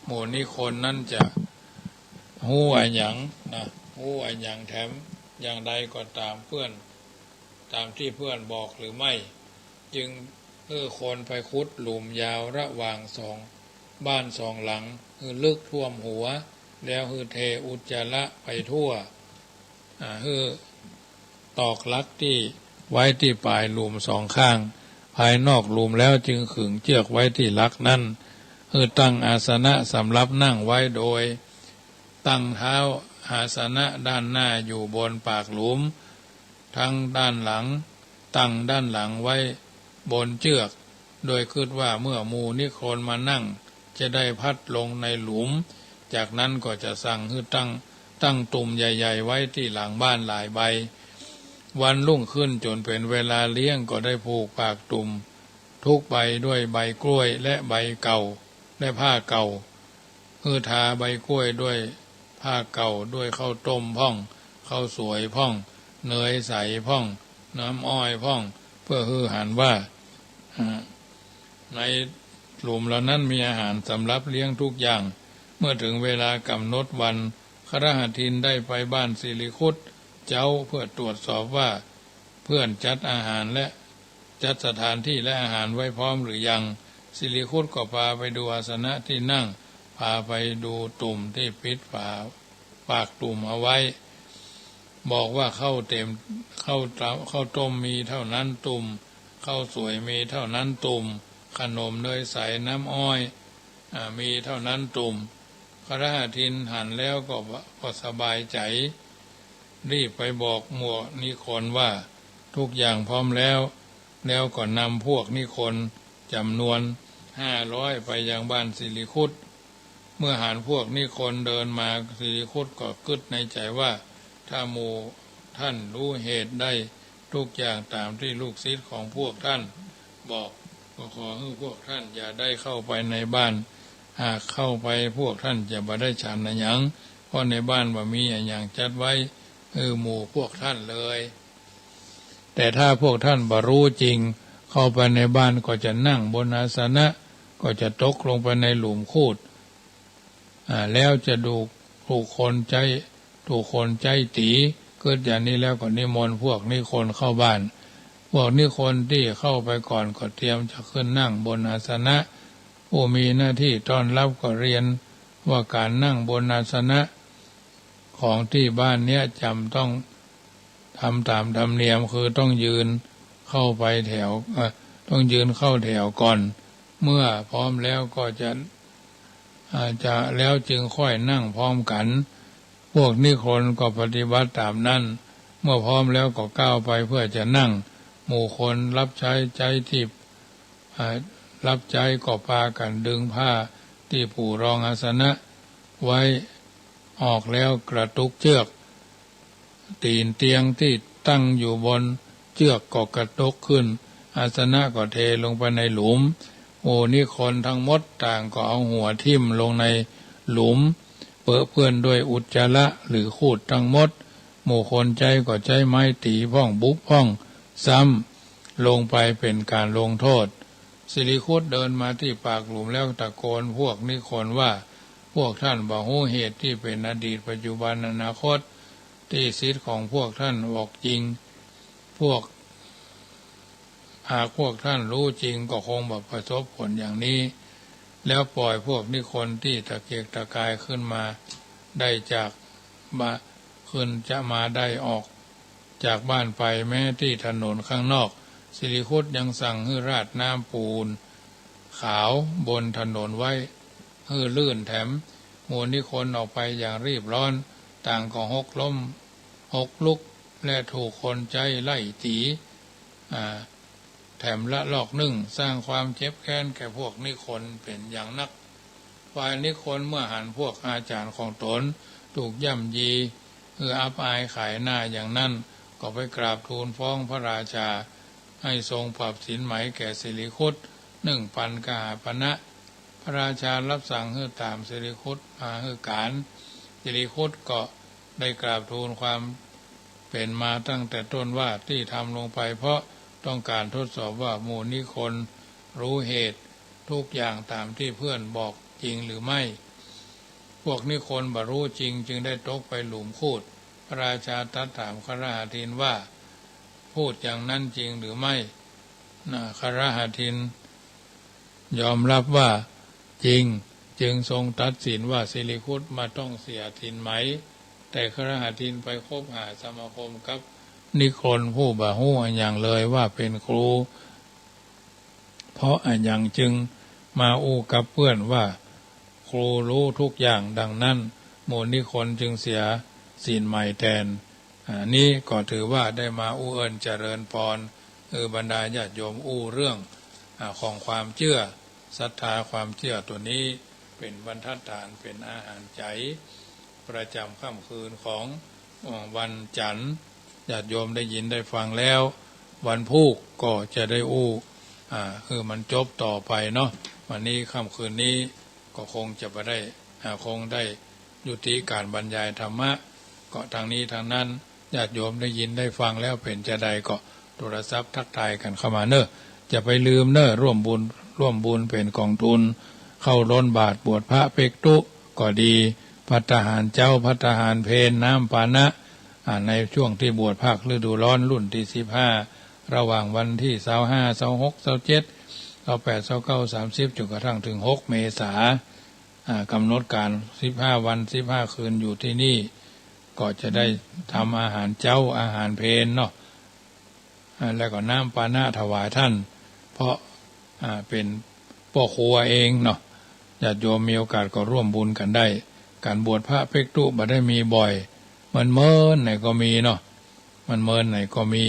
S2: หมู่นิครนนั้นจะฮู้อันหยังนะฮู้อันหยังแถมอย่างใดก็ตามเพื่อนตามที่เพื่อนบอกหรือไม่จึงคนไปขุดหลุมยาวระหว่าง2 บ้าน2 หลังลึกท่วมหัวแล้วเทอุจจาระไปทั่วตอกลักที่ไว้ที่ปลายหลุม2 ข้างภายนอกหลุมแล้วจึงขึงเชือกไว้ที่ลักนั้นตั้งอาสนะสำหรับนั่งไว้โดยตั้งเท้าอาสนะด้านหน้าอยู่บนปากหลุมทั้งด้านหลังตั้งด้านหลังไว้บนเชือกโดยคิดว่าเมื่อหมู่นิครนมานั่งจะได้พัดลงในหลุมจากนั้นก็จะสั่งให้ตั้ง ตั้งตุ่มใหญ่ๆไว้ที่หลังบ้านหลายใบวันรุ่งขึ้นจนเป็นเวลาเลี้ยงก็ได้ผูกปากตุ่มทุกใบด้วยใบกล้วยและใบเก่าและผ้าเก่าทาใบกล้วยด้วยผ้าเก่าด้วยข้าวต้มพ่องข้าวสวยพ่องเนยใสพ่องน้ำอ้อยพ่องเพื่อหันว่าในหลุมเหล่านั้นมีอาหารสำหรับเลี้ยงทุกอย่างเมื่อถึงเวลากำหนดวันคฤหัสถินได้ไปบ้านสิริคุตเจ้าเพื่อตรวจสอบว่าเพื่อนจัดอาหารและจัดสถานที่และอาหารไว้พร้อมหรือยังสิริคุตก็พาไปดูอาสนะที่นั่งพาไปดูตุ่มที่ปิดฝาปากตุ่มเอาไว้บอกว่าข้าวต้มมีเท่านั้นตุ่มข้าวสวยมีเท่านั้นตุ่มขนมเนยใสน้ำอ้อยมีเท่านั้นตุ่มคฤหัสถินหันแล้วก็สบายใจรีบไปบอกหมู่นิครว่าทุกอย่างพร้อมแล้วก็นำพวกนิครจำนวน500ไปยังบ้านสิริคุตเมื่อหารพวกนิครเดินมาสิริคุตก็คิดในใจว่าถ้าหมู่ท่านรู้เหตุได้ทุกอย่างตามที่ลูกศิษย์ของพวกท่านบอกก็ขอให้พวกท่านอย่าได้เข้าไปในบ้านหากเข้าไปพวกท่านจะบ่ได้ฉันนะหยังเพราะในบ้านบ่มีอย่างจัดไว้หมู่พวกท่านเลยแต่ถ้าพวกท่านบ่รู้จริงเข้าไปในบ้านก็จะนั่งบนอาสนะก็จะตกลงไปในหลุมคูดแล้วจะถูกคนใจตีเกิดอย่างนี้แล้วก็นิมนต์พวกนิครเข้าบ้านพวกนิครที่เข้าไปก่อนก็เตรียมจะขึ้นนั่งบนอาสนะผู้มีหน้าที่ต้อนรับก็เรียนว่าการนั่งบนอาสนะของที่บ้านเนี้ยจำต้องทำตามธรรมเนียมคือต้องยืนเข้าไปแถวต้องยืนเข้าแถวก่อนเมื่อพร้อมแล้วก็จะแล้วจึงค่อยนั่งพร้อมกันพวกนิครก็ปฏิบัติตามนั้นเมื่อพร้อมแล้วก็ก้าวไปเพื่อจะนั่งหมู่คนรับใช้ใจที่รับใจก็พากันดึงผ้าที่ปูรองอาสนะไว้ออกแล้วกระตุกเชือกตีนเตียงที่ตั้งอยู่บนเชือกก็กระตุกขึ้นอาสนะก็เทลงไปในหลุมนิครทั้งหมดต่างก็เอาหัวทิ่มลงในหลุมเปื้อนด้วยอุจจาระหรือคูดทั้งหมดหมู่คนใจก็ใช้ไม้ตีพ่องบุกพ่องซ้ำลงไปเป็นการลงโทษสิริคุตเดินมาที่ปากหลุมแล้วตะโกนพวกนิครว่าพวกท่านบ่ฮู้เหตุที่เป็นอดีตปัจจุบันอนาคตที่ศิษย์ของพวกท่านบอกจริงหากพวกท่านรู้จริงก็คงบ่ประสบผลอย่างนี้แล้วปล่อยพวกนิครที่ตะเกียกตะกายขึ้นมาได้จากจะมาได้ออกจากบ้านไปแม้ที่ถนนข้างนอกสิริคุตยังสั่งให้ราดน้ำปูนขาวบนถนนไว้ให้ลื่นแถมหมู่นิครออกไปอย่างรีบร้อนต่างก็หกลุกและถูกคนใจไล่ตีแถมละลอกนึ่งสร้างความเจ็บแค้นแก่พวกนิครเป็นอย่างนักฝ่ายนิครเมื่อหันพวกอาจารย์ของตนถูกย่ำยีอับอายขายหน้าอย่างนั้นก็ไปกราบทูลฟ้องพระราชาให้ทรงปรับสินไหมแก่สิริคุต1,000 กหาปณะพระราชารับสั่งให้ตามสิริคุตมาให้การสิริคุตก็ได้กราบทูลความเป็นมาตั้งแต่ต้นว่าที่ทำลงไปเพราะต้องการทดสอบว่าหมู่นิครรู้เหตุทุกอย่างตามที่เพื่อนบอกจริงหรือไม่พวกนิครบ่รู้จริงจึงได้ตกไปหลุมคูดพระราชาตรัสถามคฤหัสถินว่าพูดอย่างนั้นจริงหรือไม่คฤหัสถินยอมรับว่าจริงจึงทรงตัดสินว่าสิริคุตมาต้องเสียทินไหมแต่คฤหัสถินไปคบหาสมาคมกับนิครผู้บ่ฮู้อันอย่างเลยว่าเป็นครูเพราะอันอย่างจึงมาอู้กับเพื่อนว่าครูรู้ทุกอย่างดังนั้นหมู่นิครจึงเสียศีลใหม่แทนนี้ก็ถือว่าได้มาอู้เอิญเจริญพรบรรดาญาติโยมอู้เรื่องของความเชื่อศรัทธาความเชื่อตัวนี้เป็นบรรทัดฐานเป็นอาหารใจ ประจำค่ำคืนของวันจันทร์ญาติโยมได้ยินได้ฟังแล้ววันพุธก็จะได้คือมันจบต่อไปเนาะวันนี้ค่ำคืนนี้ก็คงจะไปได้คงได้ยุติการบรรยายธรรมะก็ทางนี้ทางนั้นญาติโยมได้ยินได้ฟังแล้วเป็นจะใดก็โทรศัพท์ทักทายกันเข้ามาเนอะจะไปลืมเนอะร่วมบุญเป็นกองทุนเข้าล้นบาทบวชพระเภกตุก็ดีภัตตาหารเจ้าภัตตาหารเพลน้ำปานะในช่วงที่บวชภาคฤดูร้อนรุ่นที่15ระหว่างวันที่25 26 27 28 29 30จนกระทั่งถึง6 เมษากำหนดการ15 วัน15 คืนอยู่ที่นี่ก็จะได้ทำอาหารเจ้าอาหารเพลเนาะแล้วก็น้ำปานะถวายท่านเพราะเป็นพ่อครัวเองเนาะญาติโยมมีโอกาสก็ร่วมบุญกันได้การบวชพระเภกตุบ่ได้มีบ่อยมันเมินไหนก็มีเนาะมันเมินไหนก็มี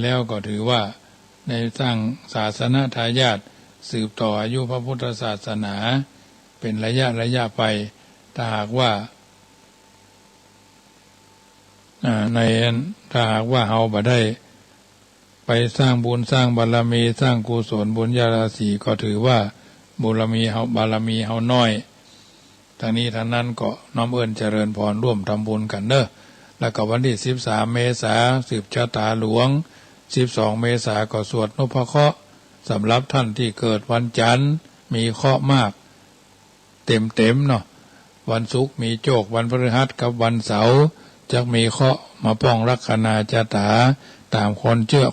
S2: แล้วก็ถือว่าในสร้างศาสนทายาทสืบต่ออายุพระพุทธศาสนาเป็นระยะไปถ้าหากว่าถ้าหากว่าเฮาบ่ได้ไปสร้างบุญสร้างบารมีสร้างกุศลบุญญาราศีก็ถือว่าบารมีเฮาน้อยทางนี้ทางนั้นก็น้อมเอิ้นเจริญพรร่วมทำบุญกันเด้อแล้วก็วันที่13 เมษายนสืบชะตาหลวง12 เมษายนก็สวดนพเคราะห์สำหรับท่านที่เกิดวันจันทร์มีเคราะห์มากเต็มเนาะวันศุกร์มีโชควันพฤหัสกับวันเสาร์จะมีเคราะห์มาป้องลัคนาชะตาตามความเชื่อ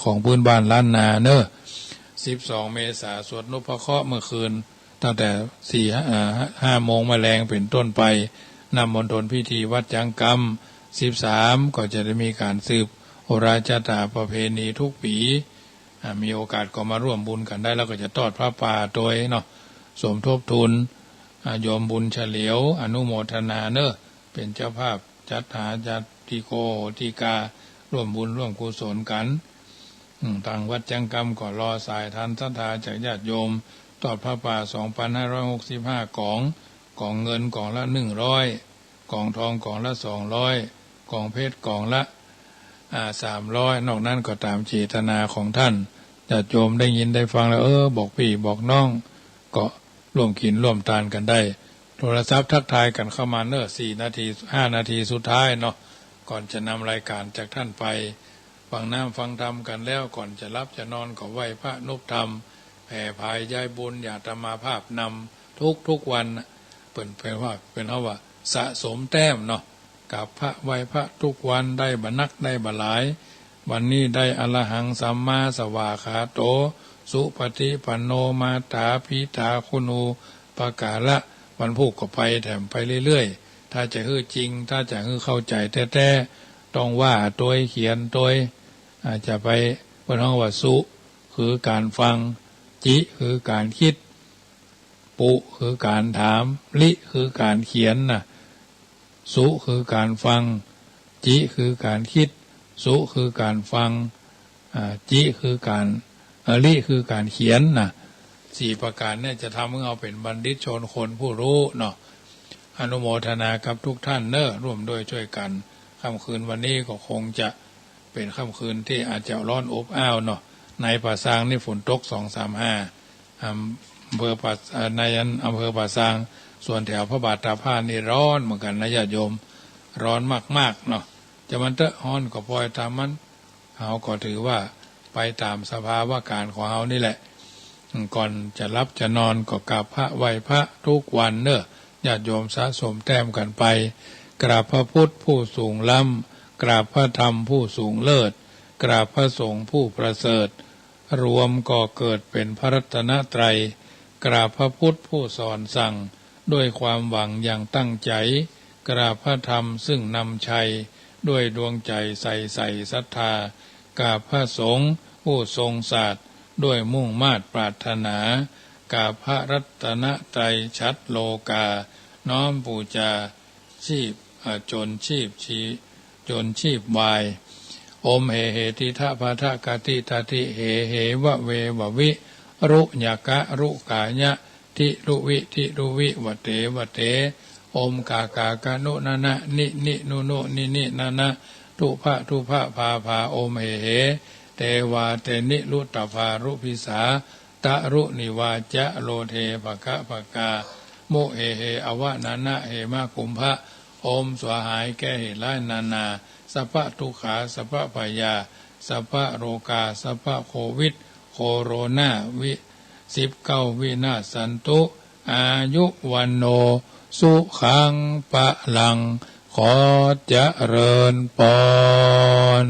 S2: ของพื้นบ้านล้านนาเนอะ12 เมษายนสวดนพเคราะห์เมื่อคืนตั้งแต่5 โมงแมลงเป็นต้นไปนำมณฑลพิธีวัดจังกรรม13ก็จะได้มีการสืบโหราชาตาประเพณีทุกปีมีโอกาสก็มาร่วมบุญกันได้แล้วก็จะทอดพระป่าโดยเนาะสมทบทุนโยมบุญเฉลียวอนุโมทนาเนอะเป็นเจ้าภาพจัดหาจัดทีโกทีการ่วมบุญร่วมกุศลกันทางวัดจังกรรมก็รอสายทันศรัทธาจากญาติโยมทอดพระป่า 2,565 กล่องเงินกล่องละ100กล่องทองกล่องละ200กล่องเพชรกล่องละ300นอกนั้นก็ตามเจตนาของท่านญาติโยมได้ยินได้ฟังแล้วบอกพี่บอกน้องก็ร่วมกินร่วมทานกันได้โทรศัพท์ทักทายกันเข้ามา4 นาที5 นาทีสุดท้ายเนาะก่อนจะนำรายการจากท่านไปฟังน้ำฟังธรรมกันแล้วก่อนจะรับจะนอนก็ไหว้พระนพธรรมแผ่ภายย้ายบุญญาตมาภาพนำทุกวันเป็นว่าสะสมแต้มเนาะกับพระไหว้พระทุกวันได้บรรนักได้บหลายวันนี้ได้อรหังสัมมาสวากขาโตสุปฏิปันโนมาตาพิตาคุณูปการะวันพุธก็ไปแถมไปเรื่อยๆถ้าจะจริงถ้าจะเข้าใจแท้ๆต้องว่าตัวเขียนตัวอาจจะไปบนห้องว่าสุคือการฟังจิคือการคิดปุคือการถามลิคือการเขียนนะสุคือการฟังจิคือการคิดสุคือการฟังจิคือการลิคือการเขียนนะ4 ประการเนี่ยจะทำให้เราเป็นบัณฑิตชนคนผู้รู้เนาะอนุโมทนากับทุกท่านร่วมด้วยช่วยกันค่ำคืนวันนี้ก็คงจะเป็นค่ำคืนที่อาจจะร้อนอบอ้าวเนาะในป่าซางนี่ฝนตก 2-3-5อำเภอป่าซางส่วนแถวพระบาทตาพานนี่ร้อนเหมือนกันนะญาติโยมร้อนมากๆเนาะจะมันเตอะฮ้อนก็ปล่อยตามมันเฮาก็ถือว่าไปตามสภาวะการของเฮานี่แหละก่อนจะรับจะนอนก็กราบพระไหว้พระทุกวันญาติโยมสะสมแต้มกันไปกราบพระพุทธผู้สูงล้ำกราบพระธรรมผู้สูงเลิศกราบพระสงฆ์ผู้ประเสริฐรวมก็เกิดเป็นพระรัตนตรัยกราบพระพุทธผู้สอนสั่งด้วยความหวังอย่างตั้งใจกราบพระธรรมซึ่งนำชัยด้วยดวงใจใส่ศรัทธากราบพระสงฆ์ผู้ทรงศาสตร์ด้วยมุ่งมา่ปรารถนากราบพระรัตนตรัยชัดโลกาน้อมบูชาชีพจนชีพวายโอมเหติทะภะทะกะติตาติเหวะเววะวิรุญกะรุกายะทิรุวิวะเต อมกากากะนุนะนะนินินุนุนินินะนะทุพะพาพาโอมเหเตวาเตนิรุตตภารุพิสาตะรุนิวาจะโลเทภคะภกาโมเหอวะนานะเหมากุมภะโอมสวหายแก้เหตุร้ายนานาสัพพะทุกขาสัพพะพยาสัพพะโรกาสัพพะโควิดโคโรนา19วินาศสันตุอายุวันโนสุขังปะลังขอเจริญพร